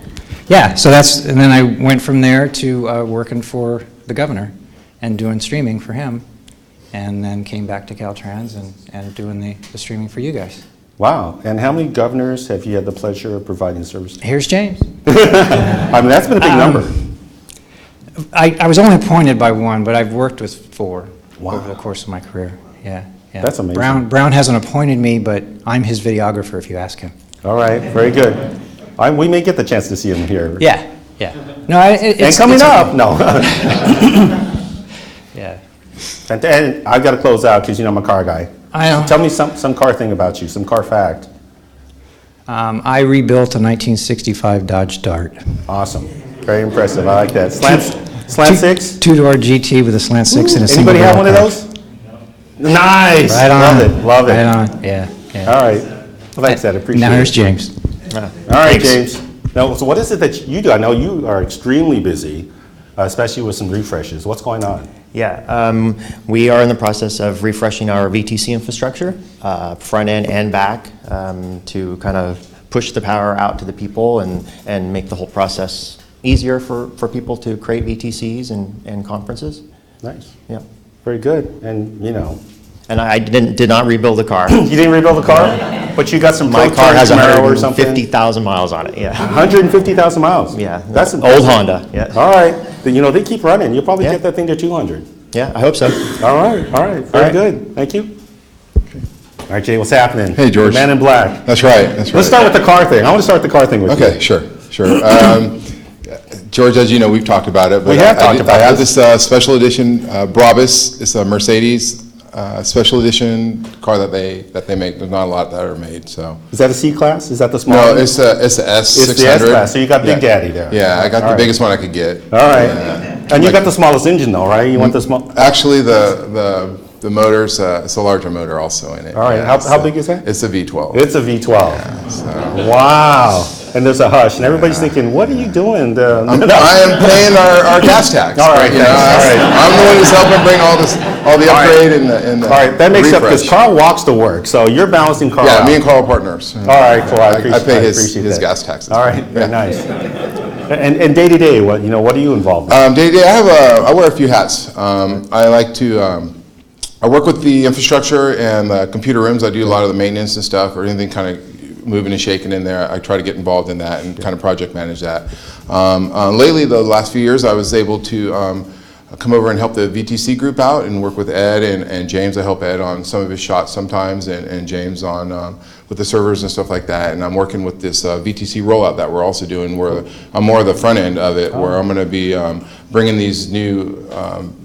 Yeah, and then I went from there to working for the governor and doing streaming for him, and then came back to Caltrans and doing the streaming for you guys.
Wow. And how many governors have you had the pleasure of providing service to?
Here's James.
I mean, that's been a big number.
I was only appointed by one, but I've worked with 4 over the course of my career. Yeah.
That's amazing.
Brown hasn't appointed me, but I'm his videographer if you ask him.
All right. Very good. We may get the chance to see him here.
Yeah. No, it's
coming up. Okay. No.
Yeah.
And I've got to close out because, you know, I'm a car guy.
I know.
Tell me some car thing about you, some car fact.
I rebuilt a 1965 Dodge Dart.
Awesome. Very impressive. I like that. Slant six?
2-door GT with a slant 6 and a single.
Anybody have one of those? Nice.
Right on.
Love it.
Right on. Yeah.
All right. Well, thanks, Ed. Appreciate it.
Now here's James.
All right, James. Now, so what is it that you do? I know you are extremely busy, especially with some refreshes. What's going on?
Yeah, we are in the process of refreshing our VTC infrastructure, front end and back, to kind of push the power out to the people and make the whole process easier for people to create VTCs and conferences.
Nice.
Yeah.
Very good. And, you know.
And I did not rebuild the car.
You didn't rebuild the car? But you got some
My car has
or something?
150,000 miles on it, yeah.
150,000 miles?
Yeah.
That's
old Honda, yeah.
All right. You know, they keep running. You'll probably get that thing to 200.
Yeah, I hope so.
All right. Very good. Thank you. All right, Jay, what's happening?
Hey, George.
Man in black.
That's right.
Let's start with the car thing. I want to start the car thing with you.
Okay, sure. George, as you know, we've talked about it. But
we have talked about it.
I have this special edition Brabus. It's a Mercedes special edition car that they make. There's not a lot that are made. So
is that a C-Class? Is that the small?
No,
one?
it's the S600.
It's the S-Class. So you got Big Daddy there.
Yeah, I got the biggest one I could get.
All right. And you got the smallest engine though, right? You want the small?
Actually, the motor's it's a larger motor also in it.
All right. How big is that?
It's a V12.
It's a V12.
Yeah, so.
Wow. And there's a hush, and everybody's thinking, "What are you doing?"
I am paying our gas tax.
All right,
all right. I'm the one who's helping bring all the upgrade and the
all right, that makes
refresh.
up because Carl walks to work, so you're balancing Carl.
Yeah,
out.
me and Carl are partners.
All right, cool. I
pay his
that.
gas taxes.
All right, very nice. And day to day, what are you involved in?
Day to day, I wear a few hats. I like to. I work with the infrastructure and the computer rooms. I do a lot of the maintenance and stuff, or anything kind of moving and shaking in there. I try to get involved in that and kind of project manage that. Lately, the last few years, I was able to come over and help the VTC group out and work with Ed and James. I help Ed on some of his shots sometimes, and James on with the servers and stuff like that. And I'm working with this VTC rollout that we're also doing, where I'm more of the front end of it, where I'm going to be bringing these new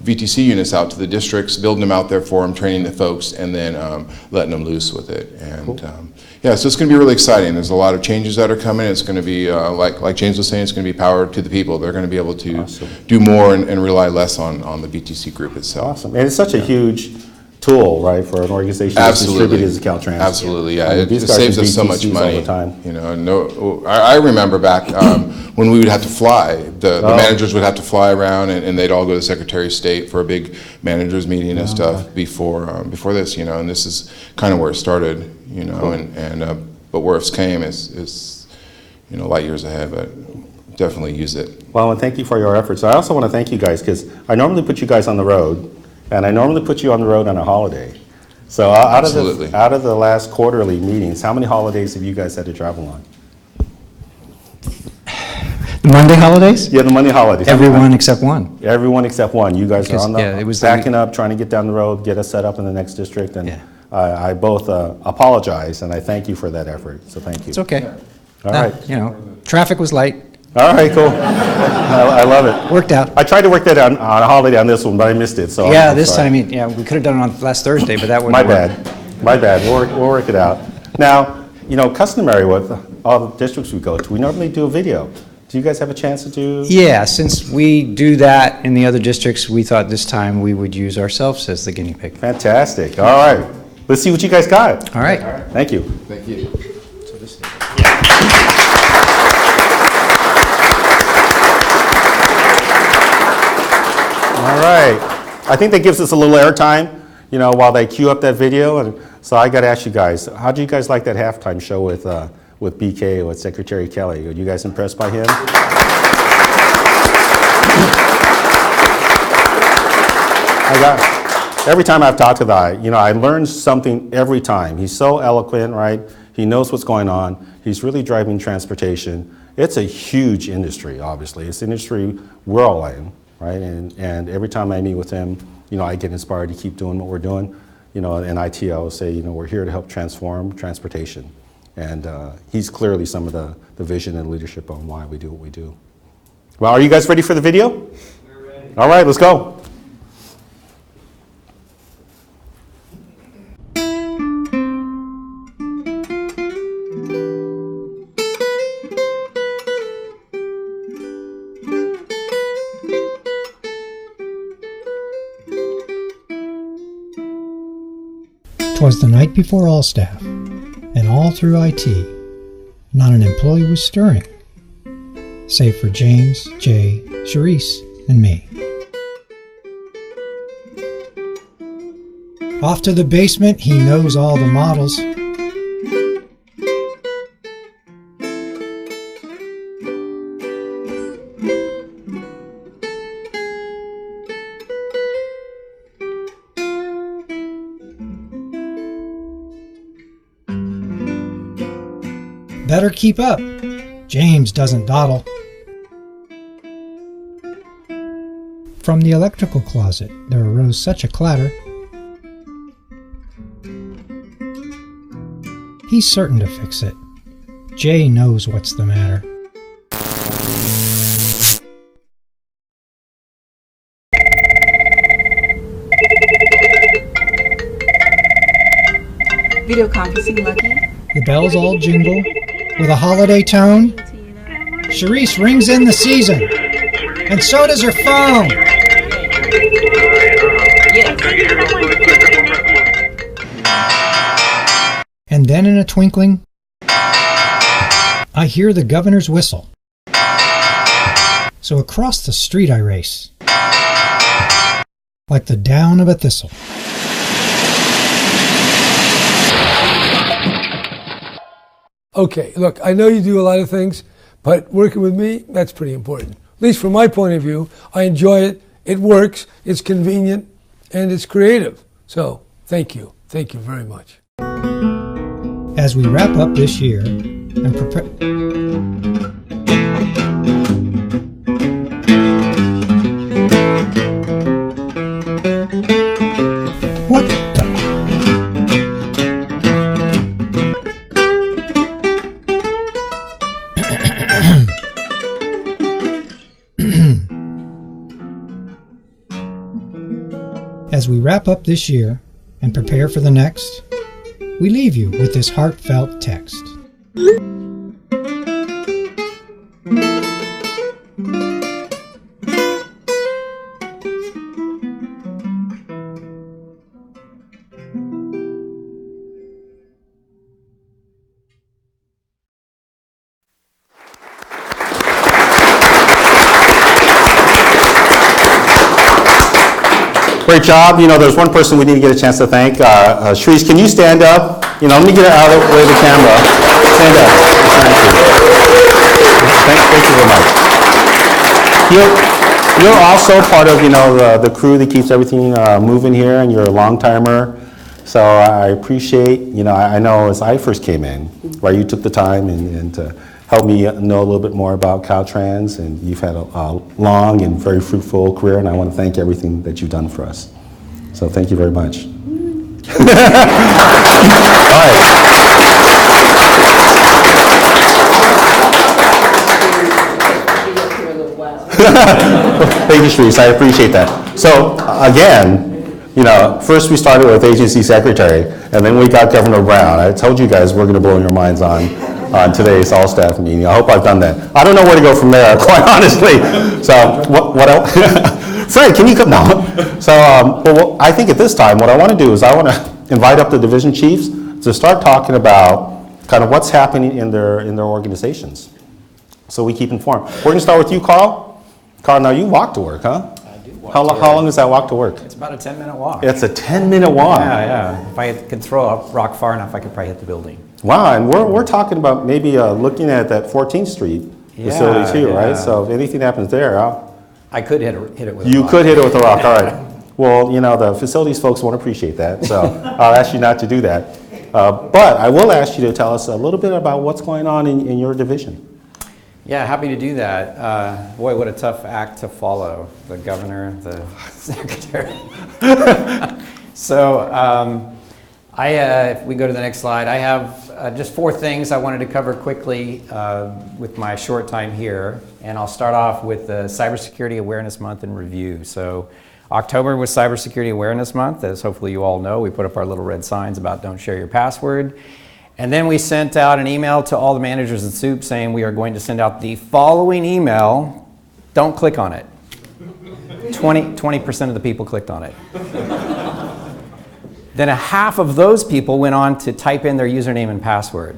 VTC units out to the districts, building them out there for them, training the folks, and then letting them loose with it. And yeah, so it's going to be really exciting. There's a lot of changes that are coming. It's going to be, like James was saying, it's going to be power to the people. They're going to be able to do more and rely less on the VTC group itself.
Awesome. And it's such a huge tool, right, for an organization that's distributed as Caltrans.
Absolutely, yeah.
It
saves us so much money.
all the time.
You know, I remember back when we would have to fly. The managers would have to fly around, and they'd all go to the Secretary of State for a big managers meeting and stuff before this. You know, and this is kind of where it started. You know, cool. But where it's came is light years ahead. But definitely use it.
Well, and thank you for your efforts. I also want to thank you guys, because I normally put you guys on the road. And I normally put you on the road on a holiday. So out of the last quarterly meetings, how many holidays have you guys had to travel on?
The Monday holidays?
Yeah, the Monday holidays.
Everyone except one.
Everyone except one. You guys are on the
it was
backing up, trying to get down the road, get us set up in the next district. And I both apologize, and I thank you for that effort. So thank you.
It's okay.
All right.
You know, traffic was light.
All right, cool. I love it.
Worked out.
I tried to work that on a holiday on this one, but I missed it. So
yeah, this time, we could have done it on last Thursday, but that wouldn't
My
work.
bad. My bad. We'll work it out. Now, customary with all the districts we go to, we normally do a video. Do you guys have a chance to do?
Yeah, since we do that in the other districts, we thought this time we would use ourselves as the guinea pig.
Fantastic. All right. Let's see what you guys got.
All right.
Thank you.
Thank you.
All right. I think that gives us a little airtime, while they queue up that video. And so I got to ask you guys, how do you guys like that halftime show with BK, with Secretary Kelly? Are you guys impressed by him? Every time I've talked to the I learn something every time. He's so eloquent, right? He knows what's going on. He's really driving transportation. It's a huge industry, obviously. It's an industry we're all in, right? And every time I meet with him, I get inspired to keep doing what we're doing. In IT, I always say, we're here to help transform transportation. And he's clearly some of the vision and leadership on why we do what we do. Well, are you guys ready for the video? We're ready. All right, let's go.
Twas the night before all staff, and all through IT, not an employee was stirring, save for James, Jay, Charisse, and me. Off to the basement, he knows all the models. Better keep up. James doesn't dawdle. From the electrical closet, there arose such a clatter. He's certain to fix it. Jay knows what's the matter.
Video conferencing, Lucky.
The bells all jingle with a holiday tone. Charisse rings in the season, and so does her phone. And then in a twinkling, I hear the governor's whistle. So across the street I race, like the down of a thistle.
Okay, look, I know you do a lot of things, but working with me, that's pretty important. At least from my point of view, I enjoy it, it works, it's convenient, and it's creative. So, thank you. Thank you very much.
As we wrap up this year and prepare... What the... As we wrap up this year and prepare for the next, we leave you with this heartfelt text.
Great job. You know, there's one person we need to get a chance to thank. Sharice, can you stand up? You know, let me get out of the way of the camera. Stand up. Thank you very much. You're also part of, you know, the crew that keeps everything moving here, and you're a long timer. So I appreciate, you know, I know as I first came in, right, you took the time and to help me know a little bit more about Caltrans, and you've had a long and very fruitful career, and I want to thank everything that you've done for us. So thank you very much. All right. Thank you, Sharice. I appreciate that. So again, you know, first we started with agency secretary, and then we got Governor Brown. I told you guys we're going to blow your minds on today's all-staff meeting. I hope I've done that. I don't know where to go from there, quite honestly. So what else? Fred, can you come now? So well, I think at this time, what I want to do is I want to invite up the division chiefs to start talking about kind of what's happening in their organizations, so we keep informed. We're going to start with you, Carl. Carl, now you walk to work, huh?
I do walk
How long is that walk to work?
It's about a 10-minute walk.
It's a 10-minute walk.
Yeah. If I could throw a rock far enough, I could probably hit the building.
Wow, and we're talking about maybe looking at that 14th Street facility too, right? So if anything happens there,
I could hit it with a rock.
You could hit it with a rock, all right. Well, you know, the facilities folks won't appreciate that, so I'll ask you not to do that. But I will ask you to tell us a little bit about what's going on in your division.
Yeah, happy to do that. Boy, what a tough act to follow, the governor, the secretary. So if we go to the next slide, I have just 4 things I wanted to cover quickly with my short time here. And I'll start off with the Cybersecurity Awareness Month in review. So October was Cybersecurity Awareness Month. As hopefully you all know, we put up our little red signs about don't share your password. And then we sent out an email to all the managers at SOUP saying we are going to send out the following email. Don't click on it. 20% of the people clicked on it. Then a half of those people went on to type in their username and password.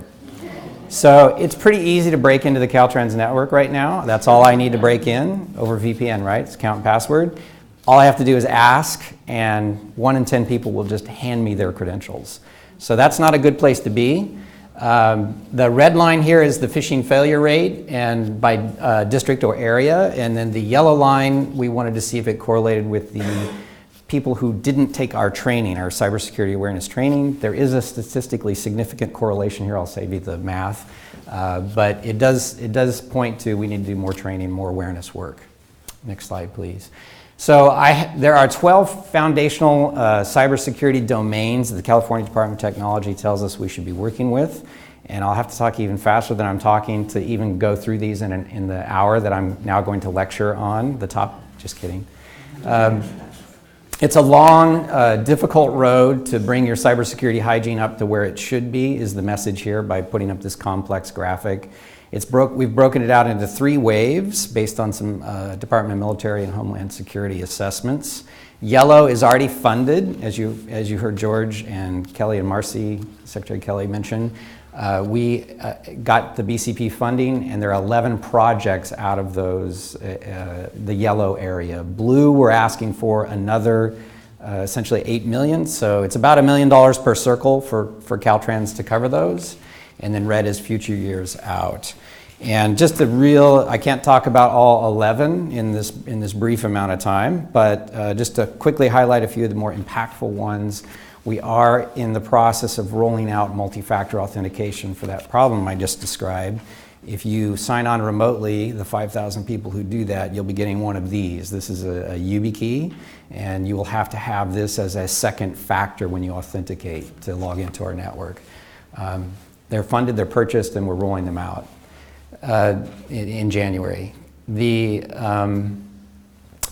So it's pretty easy to break into the Caltrans network right now. That's all I need to break in over VPN, right? It's account and password. All I have to do is ask, and 1 in 10 people will just hand me their credentials. So that's not a good place to be. The red line here is the phishing failure rate, and by district or area, and then the yellow line, we wanted to see if it correlated with the people who didn't take our training, our cybersecurity awareness training. There is a statistically significant correlation here. I'll save you the math, but it does point to we need to do more training, more awareness work. Next slide, please. So there are 12 foundational cybersecurity domains that the California Department of Technology tells us we should be working with. And I'll have to talk even faster than I'm talking to even go through these in the hour that I'm now going to lecture on the top. Just kidding. It's a long, difficult road to bring your cybersecurity hygiene up to where it should be, is the message here by putting up this complex graphic. We've broken it out into 3 waves based on some Department of Military and Homeland Security assessments. Yellow is already funded, as you heard George and Kelly and Marcy, Secretary Kelly mention. We got the BCP funding, and there are 11 projects out of those, the yellow area. Blue, we're asking for another essentially $8 million, so it's about $1 million per circle for Caltrans to cover those. And then red is future years out. And just I can't talk about all 11 in this brief amount of time, but just to quickly highlight a few of the more impactful ones. We are in the process of rolling out multi-factor authentication for that problem I just described. If you sign on remotely, the 5,000 people who do that, you'll be getting one of these. This is a YubiKey, and you will have to have this as a second factor when you authenticate to log into our network. They're funded, they're purchased, and we're rolling them out in January. The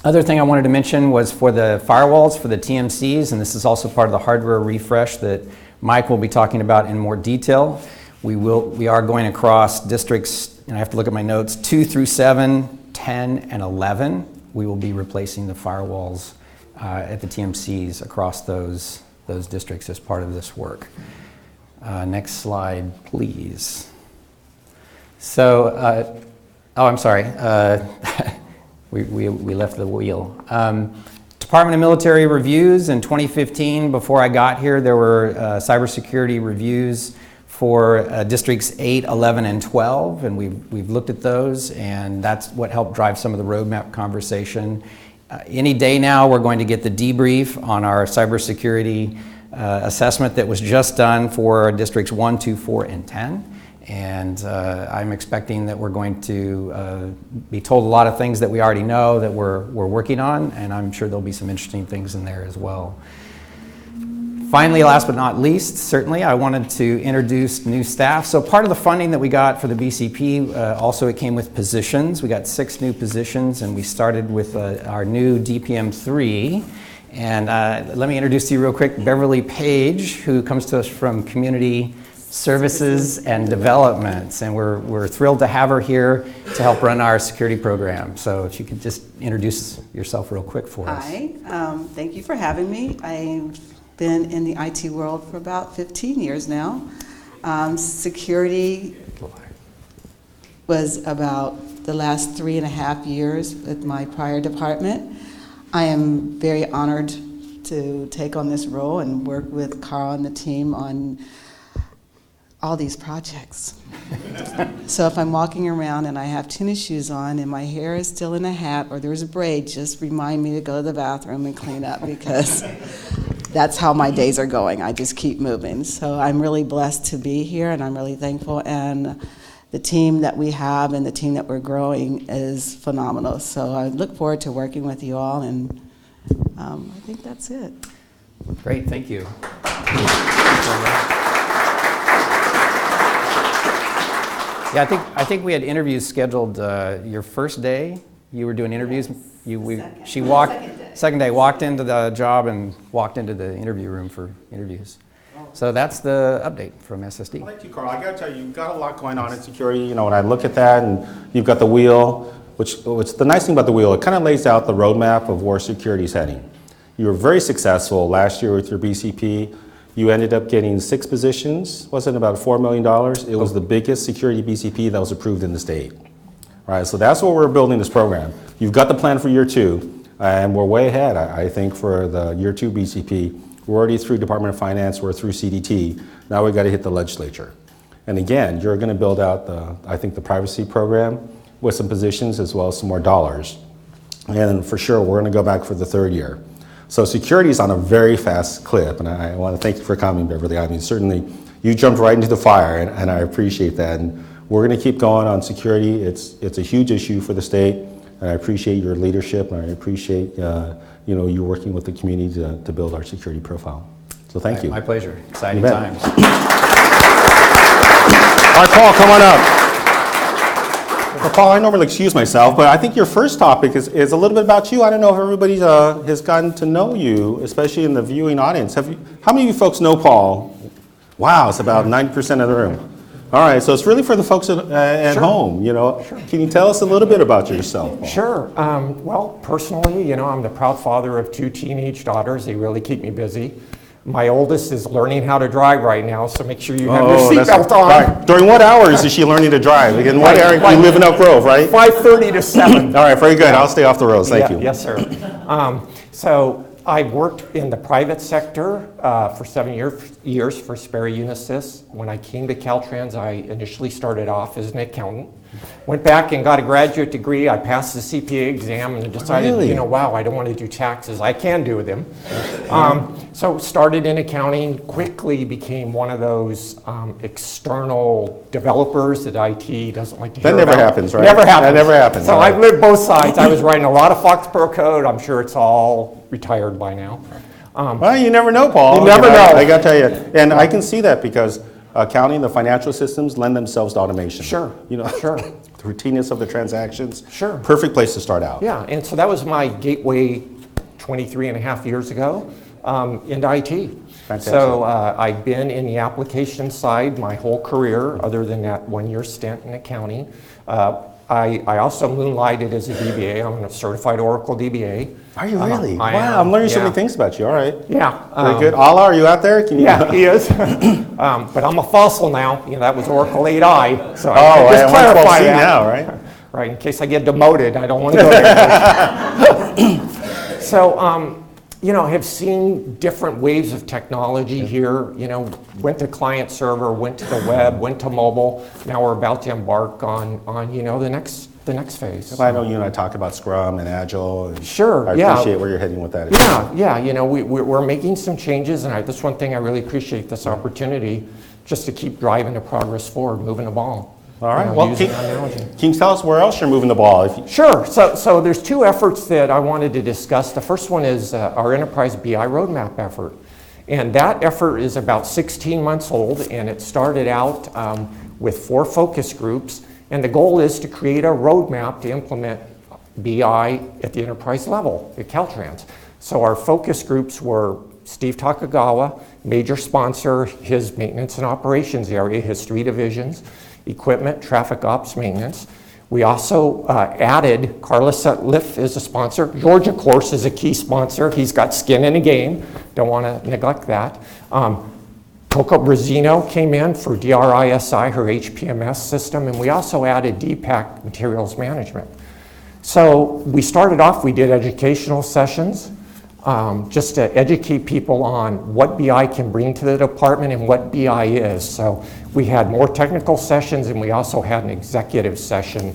Other thing I wanted to mention was for the firewalls for the TMCs, and this is also part of the hardware refresh that Mike will be talking about in more detail. We are going across districts, and I have to look at my notes, 2 through 7, 10, and 11. We will be replacing the firewalls at the TMCs across those districts as part of this work. Next slide, please. So, oh, I'm sorry. We left the wheel. Department of Military Reviews in 2015, before I got here, there were cybersecurity reviews for districts 8, 11, and 12, and we've looked at those, and that's what helped drive some of the roadmap conversation. Any day now, we're going to get the debrief on our cybersecurity assessment that was just done for districts 1, 2, 4, and 10. And I'm expecting that we're going to be told a lot of things that we already know that we're working on, and I'm sure there'll be some interesting things in there as well. Finally, last but not least, certainly, I wanted to introduce new staff. So part of the funding that we got for the BCP, also it came with positions. We got 6 new positions, and we started with our new DPM3. And let me introduce to you real quick Beverly Page, who comes to us from Community Services and Development, and we're thrilled to have her here to help run our security program. So if you could just introduce yourself real quick for us.
Hi, thank you for having me. I've been in the IT world for about 15 years now. Security was about the last 3.5 years with my prior department. I am very honored to take on this role and work with Carl and the team on all these projects. So if I'm walking around and I have tennis shoes on and my hair is still in a hat or there's a braid, just remind me to go to the bathroom and clean up, because that's how my days are going. I just keep moving. So I'm really blessed to be here, and I'm really thankful. And the team that we have and the team that we're growing is phenomenal. So I look forward to working with you all, and I think that's it.
Great, thank you. Yeah, I think we had interviews scheduled your first day. You were doing interviews. Yes. Second day, walked into the job and walked into the interview room for interviews. So that's the update from SSD.
Well, thank you, Carl. I got to tell you, you've got a lot going on in security. You know, when I look at that, and you've got the wheel, which the nice thing about the wheel, it kind of lays out the roadmap of where security is heading. You were very successful last year with your BCP. You ended up getting 6 positions, wasn't it about $4 million? It was the biggest security BCP that was approved in the state. All right, so that's what we're building this program. You've got the plan for year 2, and we're way ahead, I think, for the year 2 BCP. We're already through Department of Finance, we're through CDT. Now we've got to hit the legislature. And again, you're going to build out I think the privacy program with some positions as well as some more dollars. And for sure, we're going to go back for the 3rd year. So security is on a very fast clip, and I want to thank you for coming, Beverly. I mean, certainly you jumped right into the fire, and I appreciate that. And we're going to keep going on security. It's a huge issue for the state, and I appreciate your leadership, and I appreciate you working with the community to build our security profile. So thank you.
My pleasure. Exciting times.
All right, Paul, come on up. Well, Paul, I normally excuse myself, but I think your first topic is a little bit about you. I don't know if everybody has gotten to know you, especially in the viewing audience. How many of you folks know Paul? Wow, it's about 90% of the room. All right, so it's really for the folks at home, you know. Sure. Can you tell us a little bit about yourself, Paul?
Sure. Well, personally, you know, I'm the proud father of 2 teenage daughters. They really keep me busy. My oldest is learning how to drive right now, so make sure you have your seatbelt on.
Right. During what hours is she learning to drive? In what area? You live in Elk Grove, right?
5:30 to 7.
All right, very good. I'll stay off the roads. Thank you.
Yes, sir. So I worked in the private sector for 7 years for Sperry Unisys. When I came to Caltrans, I initially started off as an accountant. Went back and got a graduate degree. I passed the CPA exam and decided, you know, wow, I don't want to do taxes. I can do them. So started in accounting, quickly became one of those external developers that IT doesn't like to hear
about. That never happens, right? Never happens. That never happens.
So I've lived both sides. I was writing a lot of Foxborough code. I'm sure it's all retired by now.
Well, you never know, Paul.
You never know.
I got to tell you. And I can see that because accounting, the financial systems lend themselves to automation.
Sure.
You know,
sure.
routineness of the transactions.
Sure.
Perfect place to start out.
Yeah, and so that was my gateway 23 and a half years ago into IT.
Fantastic.
So I've been in the application side my whole career, other than that 1-year stint in accounting. I also moonlighted as a DBA. I'm a certified Oracle DBA.
Are you really?
I
Wow,
am,
I'm learning so
yeah.
many things about you. All right.
Yeah.
Very good. Ala, are you out there? Can you?
Yeah, he is. But I'm a fossil now. You know, that was Oracle 8i. So
Oh,
I just
I
clarify
112C
that.
now, right?
Right, in case I get demoted, I don't want to go there. So, you know, have seen different waves of technology here. You know, went to client server, went to the web, went to mobile. Now we're about to embark on you know, the next phase.
I know you and I talked about Scrum and Agile. And
Sure,
I
yeah.
appreciate where you're heading with that.
Yeah, you know, we're making some changes, and that's one thing I really appreciate this opportunity, just to keep driving the progress forward, moving the ball.
All right.
You know,
Well,
using that analogy.
can you tell us where else you're moving the ball? If you,
Sure. So there's two efforts that I wanted to discuss. The first one is our Enterprise BI Roadmap effort. And that effort is about 16 months old, and it started out with 4 focus groups. And the goal is to create a roadmap to implement BI at the enterprise level at Caltrans. So our focus groups were Steve Takagawa, major sponsor, his maintenance and operations area, his 3 divisions, equipment, traffic ops, maintenance. We also added, Carlos Sutliff is a sponsor. George, of course, is a key sponsor. He's got skin in the game. Don't want to neglect that. Coco Brazino came in for DRISI, her HPMS system, and we also added DPAC materials management. So we started off, we did educational sessions, just to educate people on what BI can bring to the department and what BI is. So we had more technical sessions, and we also had an executive session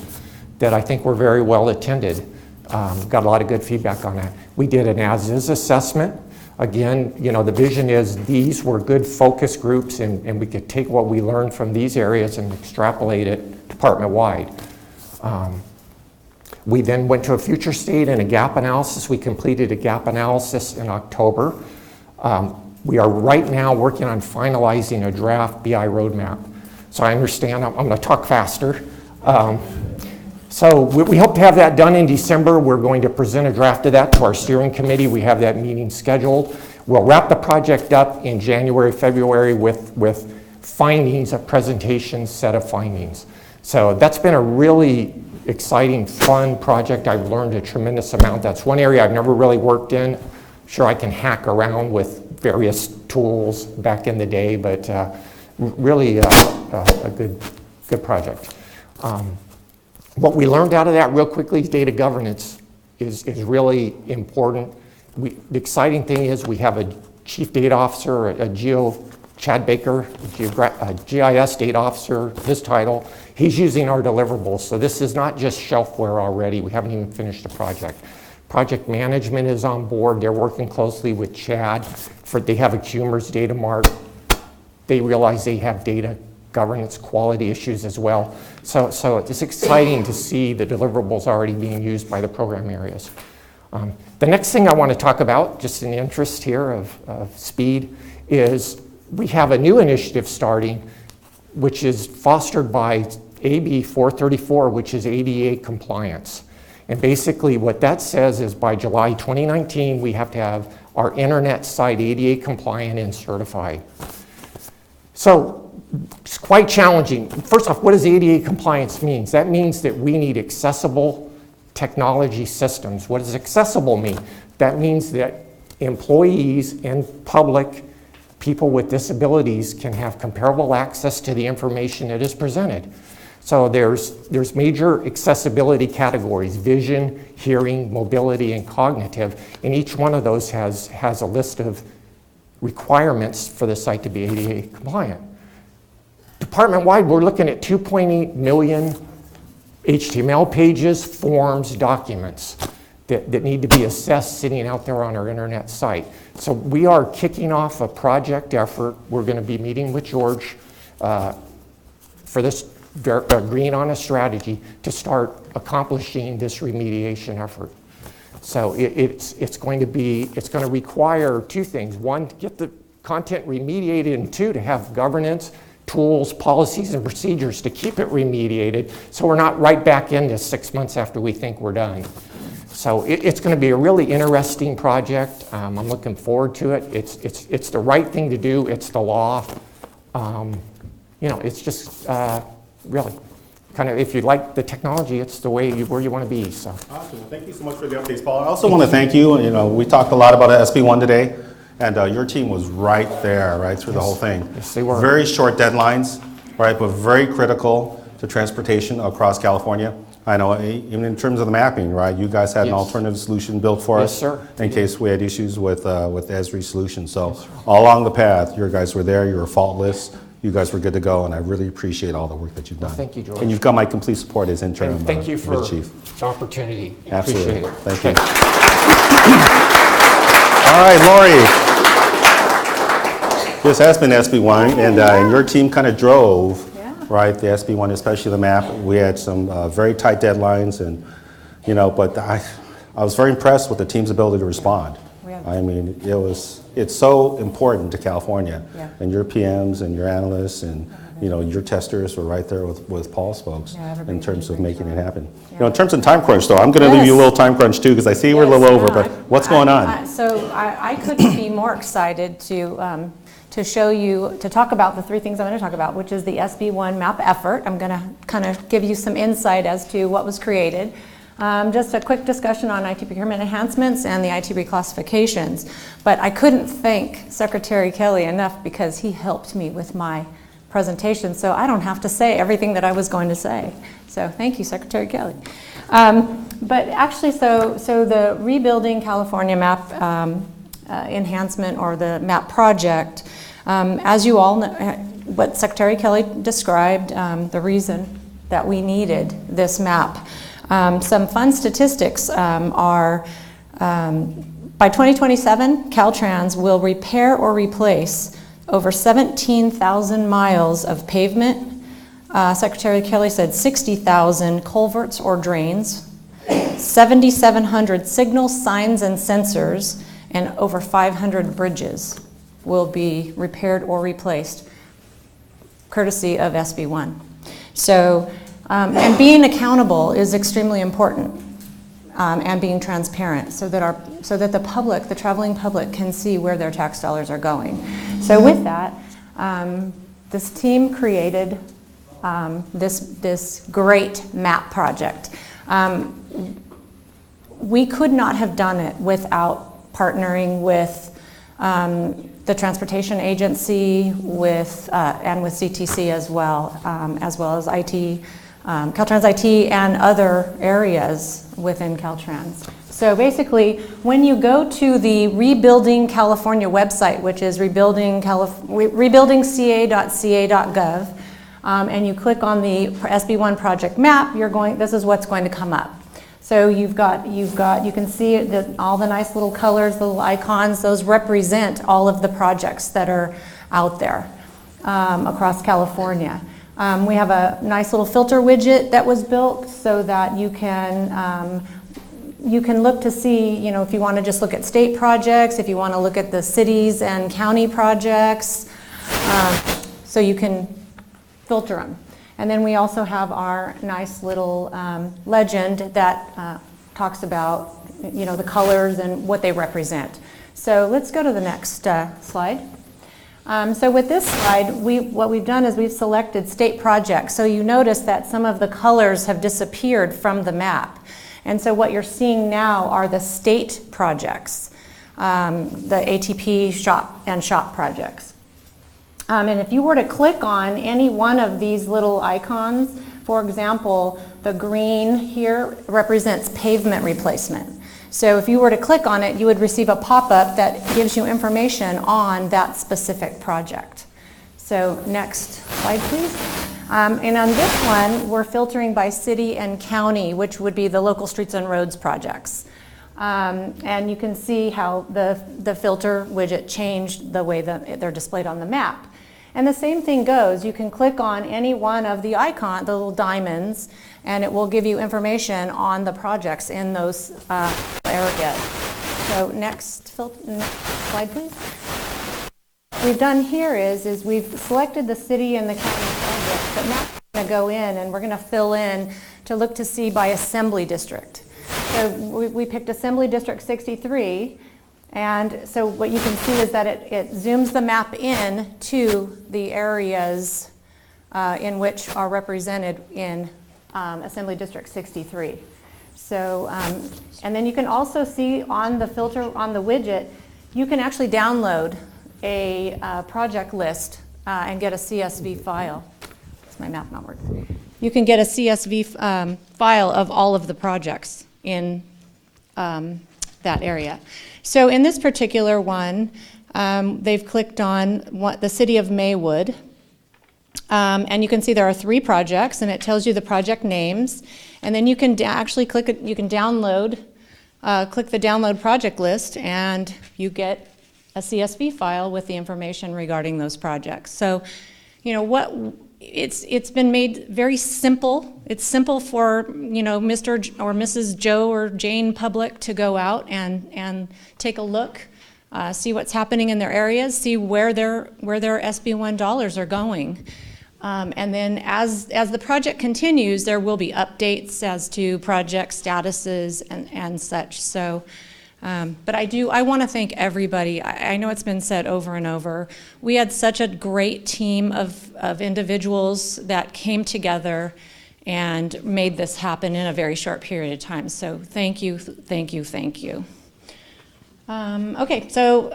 that I think were very well attended. Got a lot of good feedback on that. We did an as-is assessment. Again, you know, the vision is these were good focus groups, and we could take what we learned from these areas and extrapolate it department-wide. We then went to a future state and a gap analysis. We completed a gap analysis in October. We are right now working on finalizing a draft BI roadmap. So I understand I'm going to talk faster. So we hope to have that done in December. We're going to present a draft of that to our steering committee. We have that meeting scheduled. We'll wrap the project up in January, February with findings, a presentation set of findings. So that's been a really exciting, fun project. I've learned a tremendous amount. That's one area I've never really worked in. I'm sure I can hack around with various tools back in the day, but really a good project. What we learned out of that real quickly is data governance is really important. The exciting thing is we have a chief data officer, Chad Baker, a GIS data officer, his title. He's using our deliverables. So this is not just shelfware already. We haven't even finished the project. Project management is on board. They're working closely with Chad. They have a Cumers data mart. They realize they have data governance quality issues as well. So it's exciting to see the deliverables already being used by the program areas. The next thing I want to talk about, just in the interest here of speed, is we have a new initiative starting, which is fostered by AB 434, which is ADA compliance. And basically what that says is by July 2019, we have to have our internet site ADA compliant and certified. So it's quite challenging. First off, what does ADA compliance mean? That means that we need accessible technology systems. What does accessible mean? That means that employees and public people with disabilities can have comparable access to the information that is presented. So there's major accessibility categories: vision, hearing, mobility, and cognitive. And each one of those has a list of requirements for the site to be ADA compliant. Department-wide, we're looking at 2.8 million HTML pages, forms, documents that need to be assessed sitting out there on our internet site. So we are kicking off a project effort. We're going to be meeting with George for this, agreeing on a strategy to start accomplishing this remediation effort. So it's going to require 2 things. 1, to get the content remediated, and 2, to have governance tools, policies, and procedures to keep it remediated, so we're not right back in this 6 months after we think we're done. So it's going to be a really interesting project. I'm looking forward to it. It's the right thing to do. It's the law. It's just really kind of, if you like the technology, it's the way where you want to be. So.
Awesome. Well, thank you so much for the updates, Paul. I also want to thank you. We talked a lot about SB1 today, and your team was right there, right through the whole thing.
Yes, they were.
Very short deadlines, right, but very critical to transportation across California. I know, even in terms of the mapping, right, you guys had an alternative solution built for us.
Yes, sir.
In case we had issues with Esri's solution. So all along the path, your guys were there, you were faultless, you guys were good to go, and I really appreciate all the work that you've done.
Thank you, George.
And you've got my complete support as interim
And thank you for
chief.
the opportunity.
Absolutely.
Appreciate it.
Thank you. All right, Lori. This has been SB1, and your team kind of drove, right, the SB1, especially the map. We had some very tight deadlines, and but I was very impressed with the team's ability to respond. I mean, it's so important to California, and your PMs and your analysts and your testers were right there with Paul's folks in terms of making it happen. In terms of time crunch, though, I'm going to leave you a little time crunch too, because I see we're a little over. But what's going on?
So I couldn't be more excited to show you, to talk about the three things I'm going to talk about, which is the SB1 map effort. I'm going to kind of give you some insight as to what was created. Just a quick discussion on IT procurement enhancements and the IT reclassifications. But I couldn't thank Secretary Kelly enough because he helped me with my presentation, so I don't have to say everything that I was going to say. So thank you, Secretary Kelly. But actually, so the Rebuilding California Map enhancement, or the MAP project, as you all know, what Secretary Kelly described, the reason that we needed this map. Some fun statistics are, by 2027, Caltrans will repair or replace over 17,000 miles of pavement. Secretary Kelly said 60,000 culverts or drains, 7,700 signals, signs, and sensors, and over 500 bridges will be repaired or replaced, courtesy of SB1. So, and being accountable is extremely important, and being transparent, so that the public, the traveling public, can see where their tax dollars are going. So with that, this team created this great map project. We could not have done it without partnering with the transportation agency, and with CTC as well as IT, Caltrans IT, and other areas within Caltrans. So basically, when you go to the Rebuilding California website, which is rebuildingca.ca.gov, and you click on the SB1 project map, this is what's going to come up. So you can see all the nice little colors, the little icons. Those represent all of the projects that are out there across California. We have a nice little filter widget that was built so that you can look to see, if you want to just look at state projects, if you want to look at the cities and county projects, so you can filter them. And then we also have our nice little legend that talks about, the colors and what they represent. So let's go to the next slide. So with this slide, what we've done is we've selected state projects. So you notice that some of the colors have disappeared from the map. And so what you're seeing now are the state projects, the ATP shop projects. And if you were to click on any one of these little icons, for example, the green here represents pavement replacement. So if you were to click on it, you would receive a pop-up that gives you information on that specific project. So next slide, please. And on this one, we're filtering by city and county, which would be the local streets and roads projects. And you can see how the filter widget changed the way that they're displayed on the map. And the same thing goes. You can click on any one of the icon, the little diamonds, and it will give you information on the projects in those areas. So next slide, please. we've done here is we've selected the city and the county projects, but now we're going to go in and we're going to fill in to look to see by assembly district. So we picked Assembly District 63, and so what you can see is that it zooms the map in to the areas in which are represented in Assembly District 63. So, and then you can also see on the filter, on the widget, you can actually download a project list and get a CSV file. Is my map not working? You can get a CSV file of all of the projects in that area. So in this particular one, they've clicked on the city of Maywood. And you can see there are 3 projects, and it tells you the project names. And then you can actually click it, you can download, click the download project list, and you get a CSV file with the information regarding those projects. So, you know, it's been made very simple. It's simple for, you know, Mr. or Mrs. Joe or Jane public to go out and take a look, see what's happening in their areas, see where their SB1 dollars are going. And then as the project continues, there will be updates as to project statuses and such. So, but I want to thank everybody. I know it's been said over and over. We had such a great team of individuals that came together and made this happen in a very short period of time. So thank you, thank you, thank you. Okay, so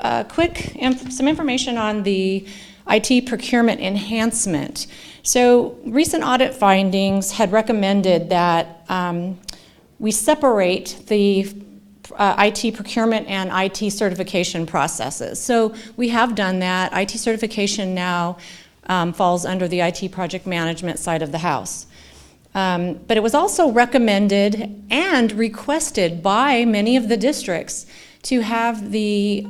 some information on the IT procurement enhancement. So recent audit findings had recommended that we separate the IT procurement and IT certification processes. So we have done that. IT certification now falls under the IT project management side of the house. But it was also recommended and requested by many of the districts to have the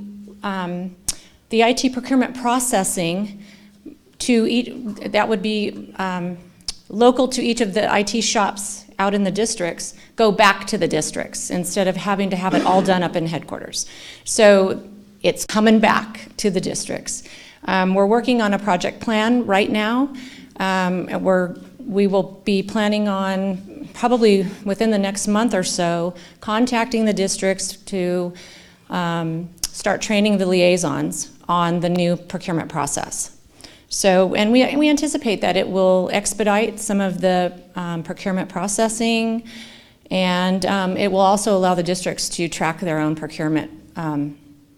IT procurement processing that would be local to each of the IT shops out in the districts, go back to the districts instead of having to have it all done up in headquarters. So it's coming back to the districts. We're working on a project plan right now. We will be planning on, probably within the next month or so, contacting the districts to start training the liaisons on the new procurement process. So, and we anticipate that it will expedite some of the procurement processing, and it will also allow the districts to track their own procurement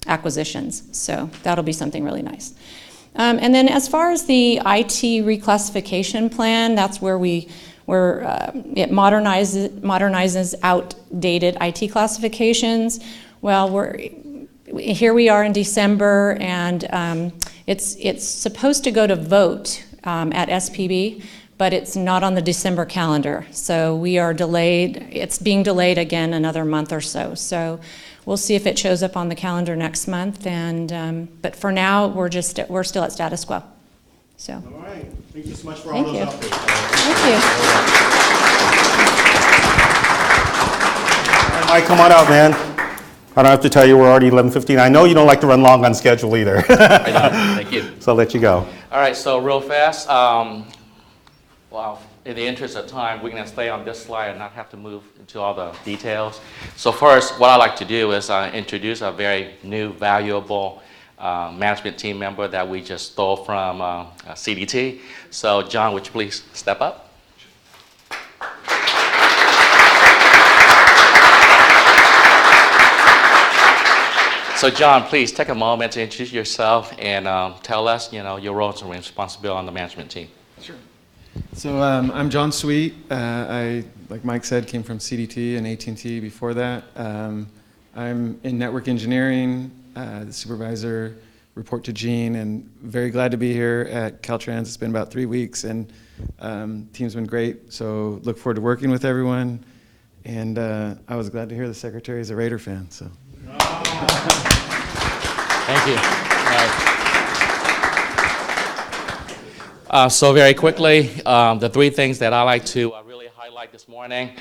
acquisitions. So that'll be something really nice. And then as far as the IT reclassification plan, that's where it modernizes outdated IT classifications. Well, here we are in December, and it's supposed to go to vote at SPB, but it's not on the December calendar. So we are delayed. It's being delayed again another month or so. So we'll see if it shows up on the calendar next month. And but for now, we're still at status quo. So.
All right. Thank you so much for all those updates.
Thank you.
All right, Mike, come on out, man. I don't have to tell you we're already 11:15. I know you don't like to run long on schedule either.
I don't. Thank you.
So I'll let you go.
All right, so real fast. Well, in the interest of time, we're going to stay on this slide and not have to move into all the details. So first, what I'd like to do is introduce a very new, valuable management team member that we just stole from CDT. So John, would you please step up? So John, please take a moment to introduce yourself and tell us, your roles and responsibility on the management team.
Sure. So I'm John Sweet. I, like Mike said, came from CDT and AT&T before that. I'm in network engineering, the supervisor, report to Gene, and very glad to be here at Caltrans. It's been about 3 weeks, and team's been great. So look forward to working with everyone. And I was glad to hear the secretary is a Raider fan. So.
Thank you. So very quickly, the 3 things that I like to really highlight this morning.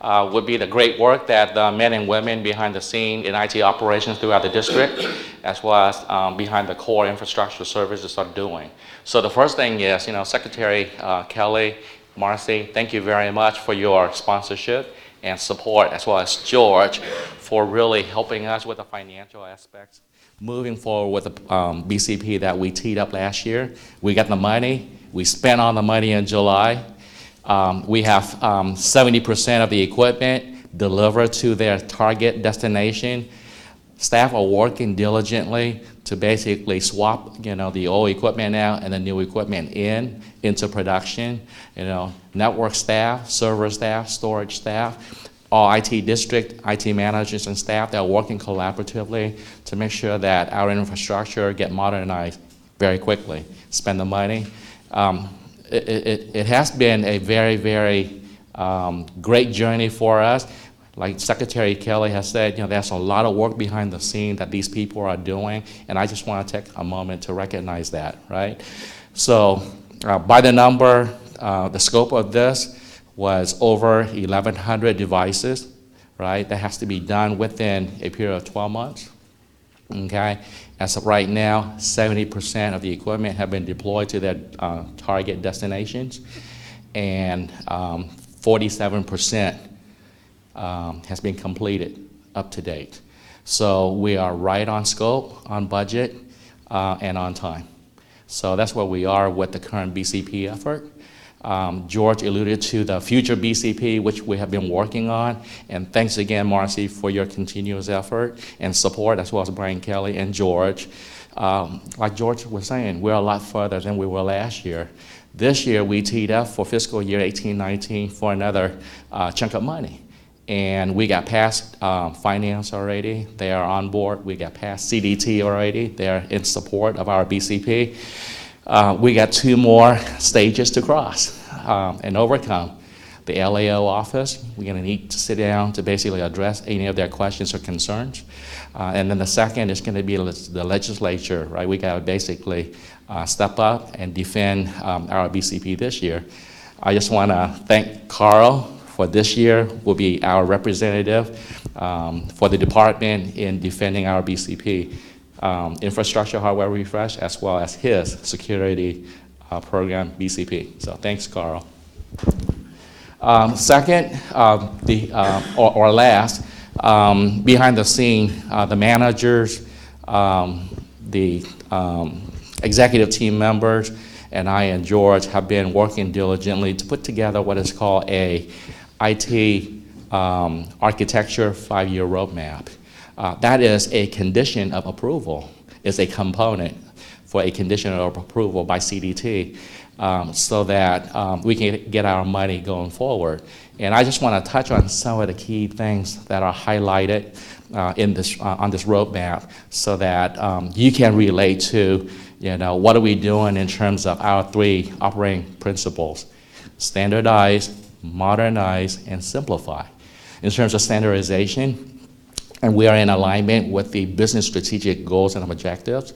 would be the great work that the men and women behind the scene in IT operations throughout the district, as well as behind the core infrastructure services are doing. So the first thing is, Secretary Kelly, Marcy, thank you very much for your sponsorship and support, as well as George, for really helping us with the financial aspects. Moving forward with the BCP that we teed up last year, we got the money, we spent all the money in July. We have 70% of the equipment delivered to their target destination. Staff are working diligently to basically swap, the old equipment out and the new equipment into production. Network staff, server staff, storage staff, all IT district, IT managers and staff that are working collaboratively to make sure that our infrastructure get modernized very quickly. Spend the money. It has been a very, very great journey for us. Like Secretary Kelly has said, there's a lot of work behind the scene that these people are doing, and I just want to take a moment to recognize that, right? So by the number, the scope of this was over 1,100 devices, right? That has to be done within a period of 12 months, okay? As of right now, 70% of the equipment have been deployed to their target destinations, and 47% has been completed up to date. So we are right on scope, on budget, and on time. So that's where we are with the current BCP effort. George alluded to the future BCP, which we have been working on. And thanks again, Marcy, for your continuous effort and support, as well as Brian Kelly and George. Like George was saying, we're a lot further than we were last year. This year, we teed up for fiscal year 18-19 for another chunk of money. And we got past finance already. They are on board. We got past CDT already. They're in support of our BCP. We got 2 more stages to cross and overcome. The LAO office, we're going to need to sit down to basically address any of their questions or concerns. And then the second is going to be the legislature, right? We got to basically step up and defend our BCP this year. I just want to thank Carl for this year, will be our representative for the department in defending our BCP. Infrastructure hardware refresh, as well as his security program BCP. So thanks, Carl. Second, last, behind the scene, the managers, the executive team members, and I and George have been working diligently to put together what is called a IT architecture 5-year roadmap. That is a condition of approval. It's a component for a condition of approval by CDT so that we can get our money going forward. And I just want to touch on some of the key things that are highlighted in this, on this roadmap so that you can relate to, what are we doing in terms of our 3 operating principles: standardize, modernize, and simplify. In terms of standardization, and we are in alignment with the business strategic goals and objectives.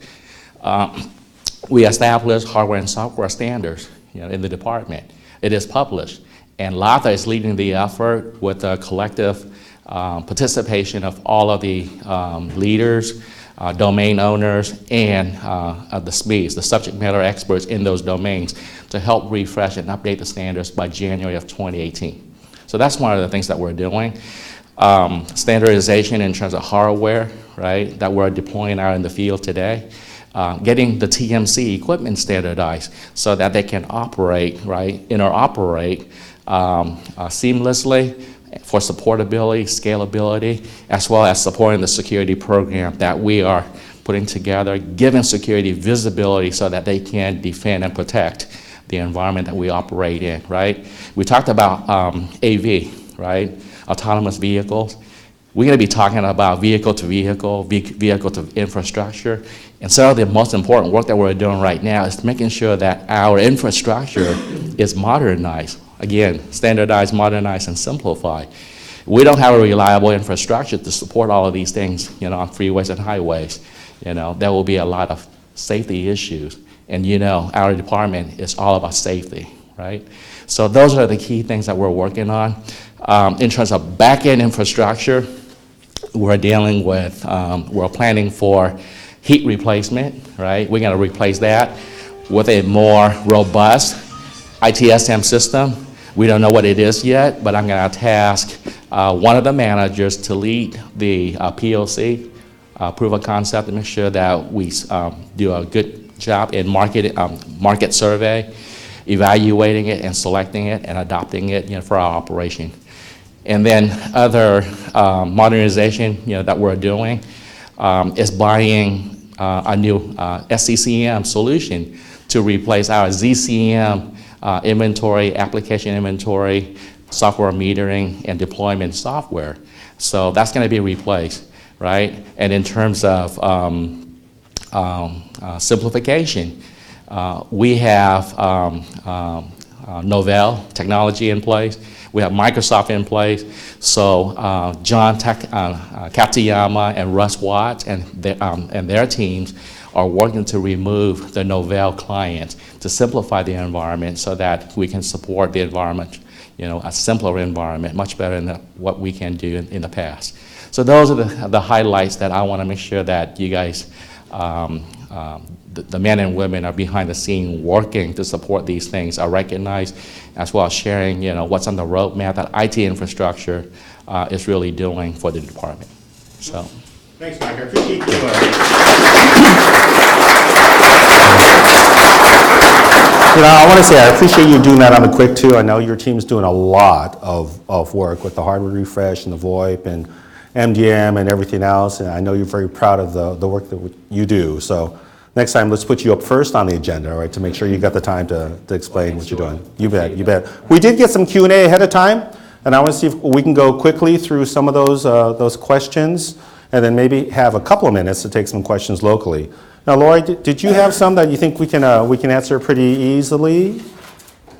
We establish hardware and software standards in the department. It is published, and LATA is leading the effort with the collective participation of all of the leaders, domain owners, and the SMEs, the subject matter experts in those domains, to help refresh and update the standards by January of 2018. So that's one of the things that we're doing. Standardization in terms of hardware, right, that we're deploying out in the field today. Getting the TMC equipment standardized so that they can operate, right, interoperate seamlessly for supportability, scalability, as well as supporting the security program that we are putting together, giving security visibility so that they can defend and protect the environment that we operate in, right? We talked about AV, right? Autonomous vehicles. We're going to be talking about vehicle to vehicle, vehicle to infrastructure. And some of the most important work that we're doing right now is making sure that our infrastructure is modernized. Again, standardize, modernize, and simplify. We don't have a reliable infrastructure to support all of these things, on freeways and highways. There will be a lot of safety issues. And our department is all about safety, right? So those are the key things that we're working on. In terms of back-end infrastructure, we're dealing with, we're planning for heat replacement, right? We're going to replace that with a more robust ITSM system. We don't know what it is yet, but I'm going to task one of the managers to lead the POC, proof of concept, to make sure that we do a good job in market survey, evaluating it and selecting it and adopting it, for our operation. And then other modernization, that we're doing is buying a new SCCM solution to replace our ZCM inventory, application inventory, software metering, and deployment software. So that's going to be replaced, right? And in terms of simplification, we have Novell technology in place. We have Microsoft in place. So John Katayama and Russ Watts and their teams are working to remove the Novell client to simplify the environment so that we can support the environment, a simpler environment, much better than what we can do in the past. So those are the highlights that I want to make sure that you guys, the men and women are behind the scene working to support these things are recognized, as well as sharing, what's on the roadmap that IT infrastructure is really doing for the department. So.
Thanks, Mike. I appreciate you. I want to say I appreciate you doing that on the quick too. I know your team's doing a lot of work with the hardware refresh and the VoIP and MDM and everything else, and I know you're very proud of the work that you do. So next time, let's put you up first on the agenda, right, to make sure you got the time to explain what you're doing. You bet, you bet. We did get some Q&A ahead of time, and I want to see if we can go quickly through some of those questions, and then maybe have a couple of minutes to take some questions locally. Now, Lori, did you have some that you think we can answer pretty easily?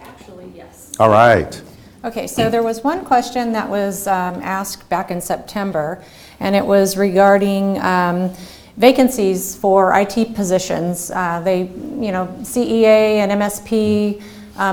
Actually, yes.
All right.
Okay, so there was one question that was asked back in September, and it was regarding vacancies for IT positions. CEA and MSP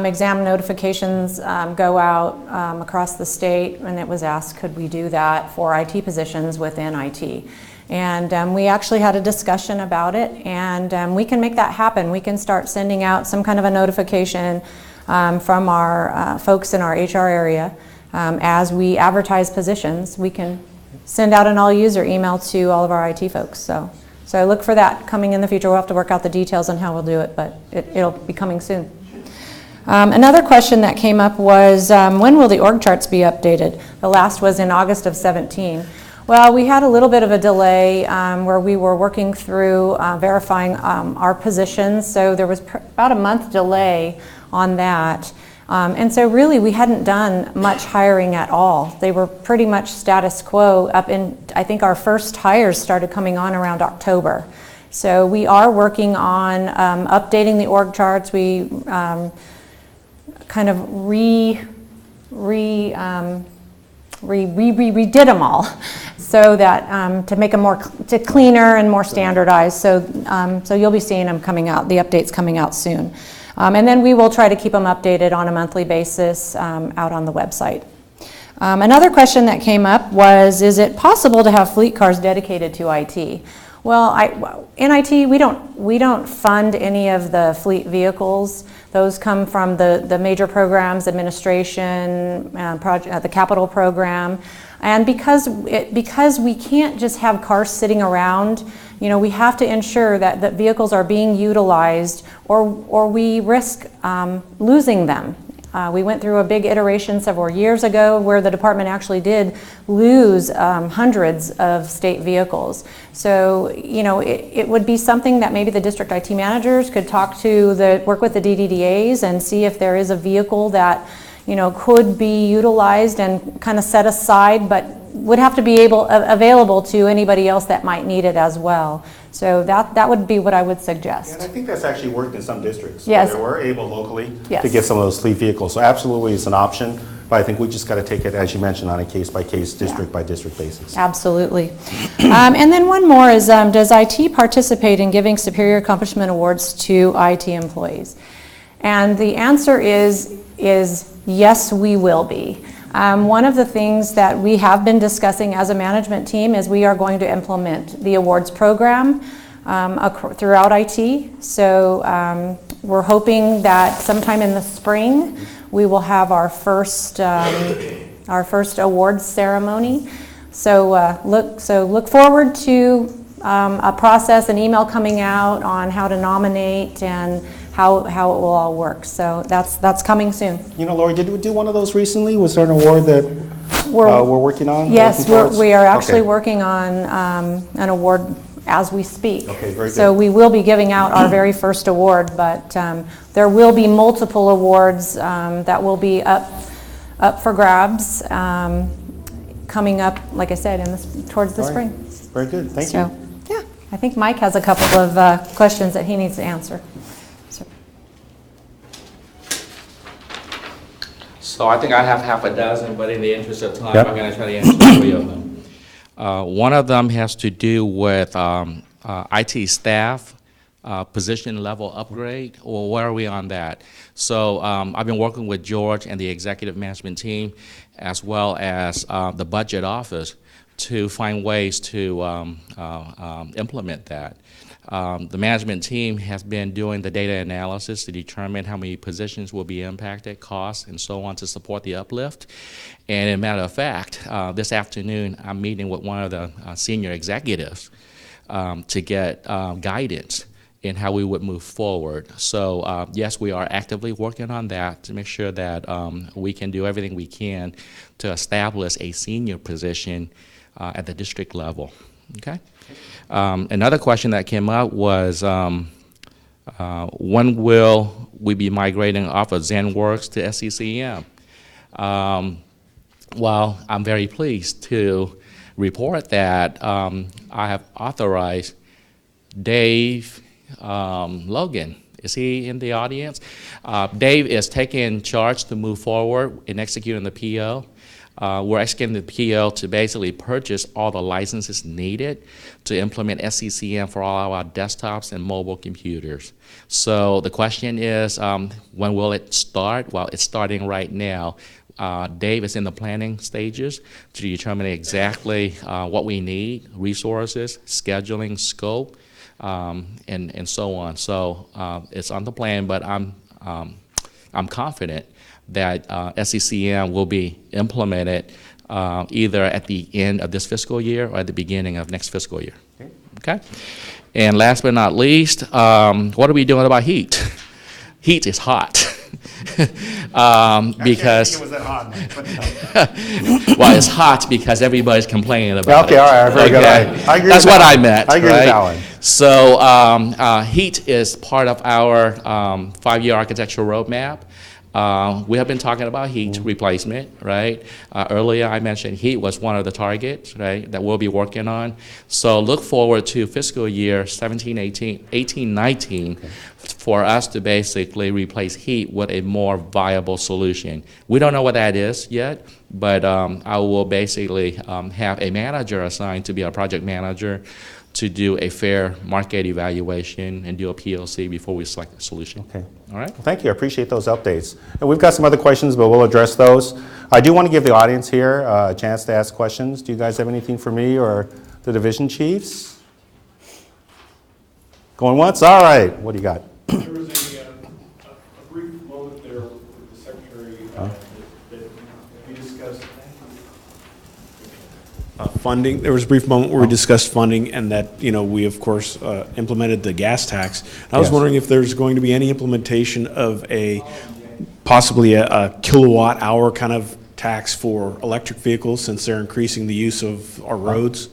exam notifications go out across the state, and it was asked, could we do that for IT positions within IT? And we actually had a discussion about it, and we can make that happen. We can start sending out some kind of a notification from our folks in our HR area. As we advertise positions, we can send out an all-user email to all of our IT folks. So look for that coming in the future. We'll have to work out the details on how we'll do it, but it'll be coming soon. Another question that came up was, when will the org charts be updated? The last was in August of 17. Well, we had a little bit of a delay where we were working through verifying our positions, so there was about a month delay on that. And so really we hadn't done much hiring at all. They were pretty much status quo up in, I think our first hires started coming on around October. So we are working on updating the org charts. We kind of redid them all so that to make them more cleaner and more standardized. So you'll be seeing them coming out, the updates coming out soon. And then we will try to keep them updated on a monthly basis out on the website. Another question that came up was, is it possible to have fleet cars dedicated to IT? Well, in IT, we don't fund any of the fleet vehicles. Those come from the major programs, administration, the capital program. And because we can't just have cars sitting around, we have to ensure that the vehicles are being utilized, or we risk losing them. We went through a big iteration several years ago where the department actually did lose hundreds of state vehicles. So, it would be something that maybe the district IT managers could work with the DDDAs and see if there is a vehicle that, could be utilized and kind of set aside, but would have to be available to anybody else that might need it as well. So that would be what I would suggest.
And I think that's actually worked in some districts.
Yes.
Where we're able locally
Yes.
to get some of those fleet vehicles. So absolutely it's an option, but I think we just got to take it, as you mentioned, on a case-by-case, district-by-district basis.
Absolutely. And then one more is, does IT participate in giving Superior Accomplishment Awards to IT employees? And the answer is yes, we will be. One of the things that we have been discussing as a management team is we are going to implement the awards program throughout IT. So we're hoping that sometime in the spring we will have our first awards ceremony. So look forward to a process, an email coming out on how to nominate and how it will all work. So that's coming soon.
You know, Lori, did we do one of those recently? Was there an award that we're working on?
Yes, we are actually working on an award as we speak.
Okay, very good.
So we will be giving out our very first award, but there will be multiple awards that will be up for grabs coming up, like I said, towards the spring.
Very good, thank you.
Yeah, I think Mike has a couple of questions that he needs to answer.
So I think I have half a dozen, but in the interest of time,
Yep.
I'm going to try to answer 3 of them. One of them has to do with IT staff position level upgrade, or where are we on that? So I've been working with George and the executive management team, as well as the budget office, to find ways to implement that. The management team has been doing the data analysis to determine how many positions will be impacted, costs, and so on to support the uplift. And as a matter of fact, this afternoon I'm meeting with one of the senior executives to get guidance in how we would move forward. So yes, we are actively working on that to make sure that we can do everything we can to establish a senior position at the district level. Okay. Another question that came up was when will we be migrating off of ZenWorks to SCCM? Well, I'm very pleased to report that I have authorized Dave Logan. Is he in the audience? Dave is taking charge to move forward in executing the PO. We're executing the PO to basically purchase all the licenses needed to implement SCCM for all our desktops and mobile computers. So the question is, when will it start? Well, it's starting right now. Dave is in the planning stages to determine exactly what we need, resources, scheduling, scope, and so on. So it's on the plan, but I'm confident that SCCM will be implemented either at the end of this fiscal year or at the beginning of next fiscal year. Okay? And last but not least, what are we doing about heat? Heat is hot. Because
it was that hot.
well, it's hot because everybody's complaining about
okay,
it.
all right, very good. I agree
That's
with
what
that
I
one.
meant.
I agree
right?
with that one.
So heat is part of our 5-year architectural roadmap. We have been talking about heat replacement, right? Earlier I mentioned heat was one of the targets, right, that we'll be working on. So look forward to fiscal year 18-19 for us to basically replace heat with a more viable solution. We don't know what that is yet, but I will basically have a manager assigned to be our project manager to do a fair market evaluation and do a POC before we select a solution.
Okay.
All right.
Well, thank you. I appreciate those updates. And we've got some other questions, but we'll address those. I do want to give the audience here a chance to ask questions. Do you guys have anything for me or the division chiefs? Going once? All right. What do you got?
There was a brief moment there with the secretary that we discussed funding. There was a brief moment where we discussed funding, and that we of course implemented the gas tax. And I was wondering if there's going to be any implementation of possibly a kilowatt hour kind of tax for electric vehicles, since they're increasing the use of our roads.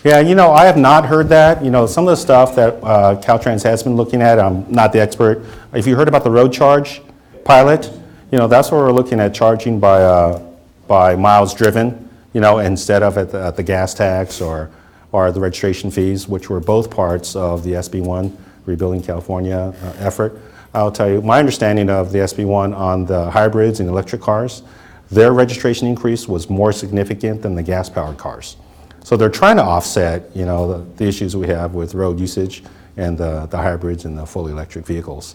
Yeah, I have not heard that. Some of the stuff that Caltrans has been looking at, I'm not the expert. If you heard about the road charge pilot, that's where we're looking at charging by miles driven, instead of at the gas tax or the registration fees, which were both parts of the SB1 Rebuilding California effort. I'll tell you, my understanding of the SB1 on the hybrids and electric cars, their registration increase was more significant than the gas-powered cars. So they're trying to offset, the issues we have with road usage and the hybrids and the fully electric vehicles.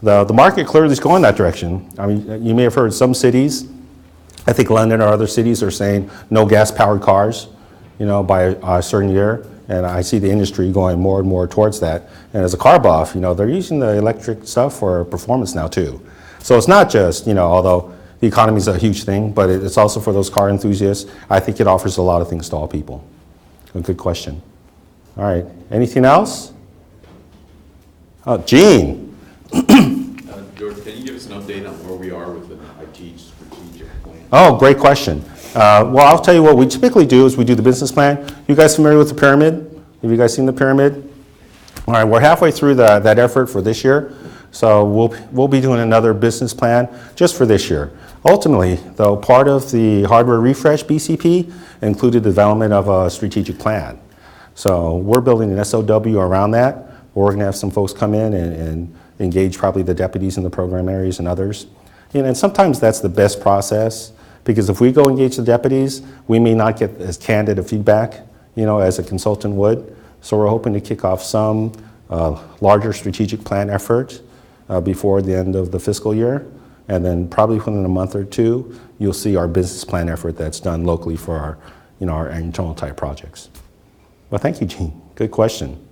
the market clearly is going that direction. I mean, you may have heard some cities, I think London or other cities are saying no gas-powered cars, by a certain year. And I see the industry going more and more towards that. And as a car buff, they're using the electric stuff for performance now too. So it's not just, although the economy is a huge thing, but it's also for those car enthusiasts. I think it offers a lot of things to all people. A good question. All right, anything else? Oh, Gene.
George, can you give us an update on where we are with the IT strategic plan?
Oh, great question. Well, I'll tell you what we typically do is we do the business plan. You guys familiar with the pyramid? Have you guys seen the pyramid? All right, we're halfway through that effort for this year. So we'll be doing another business plan just for this year. Ultimately, though, part of the hardware refresh BCP included the development of a strategic plan. So we're building an SOW around that. We're going to have some folks come in and engage probably the deputies in the program areas and others. And sometimes that's the best process, because if we go engage the deputies, we may not get as candid a feedback, as a consultant would. So we're hoping to kick off some larger strategic plan effort before the end of the fiscal year. And then probably within a month or two, you'll see our business plan effort that's done locally for our, our internal type projects. Well, thank you, Gene. Good question.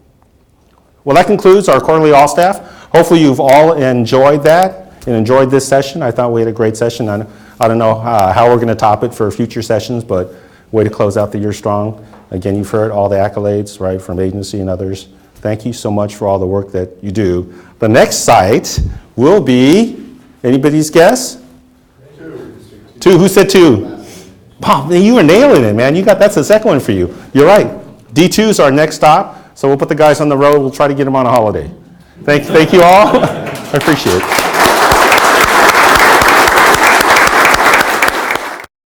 Well, that concludes our quarterly all staff. Hopefully you've all enjoyed that and enjoyed this session. I thought we had a great session. I don't know how we're going to top it for future sessions, but way to close out the year strong. Again, you've heard all the accolades, right, from agency and others. Thank you so much for all the work that you do. The next site will be, anybody's guess? Two. Who said 2? Wow, you were nailing it, man. That's the second one for you. You're right. D2 is our next stop, so we'll put the guys on the road. We'll try to get them on a holiday. Thank you all. I appreciate it.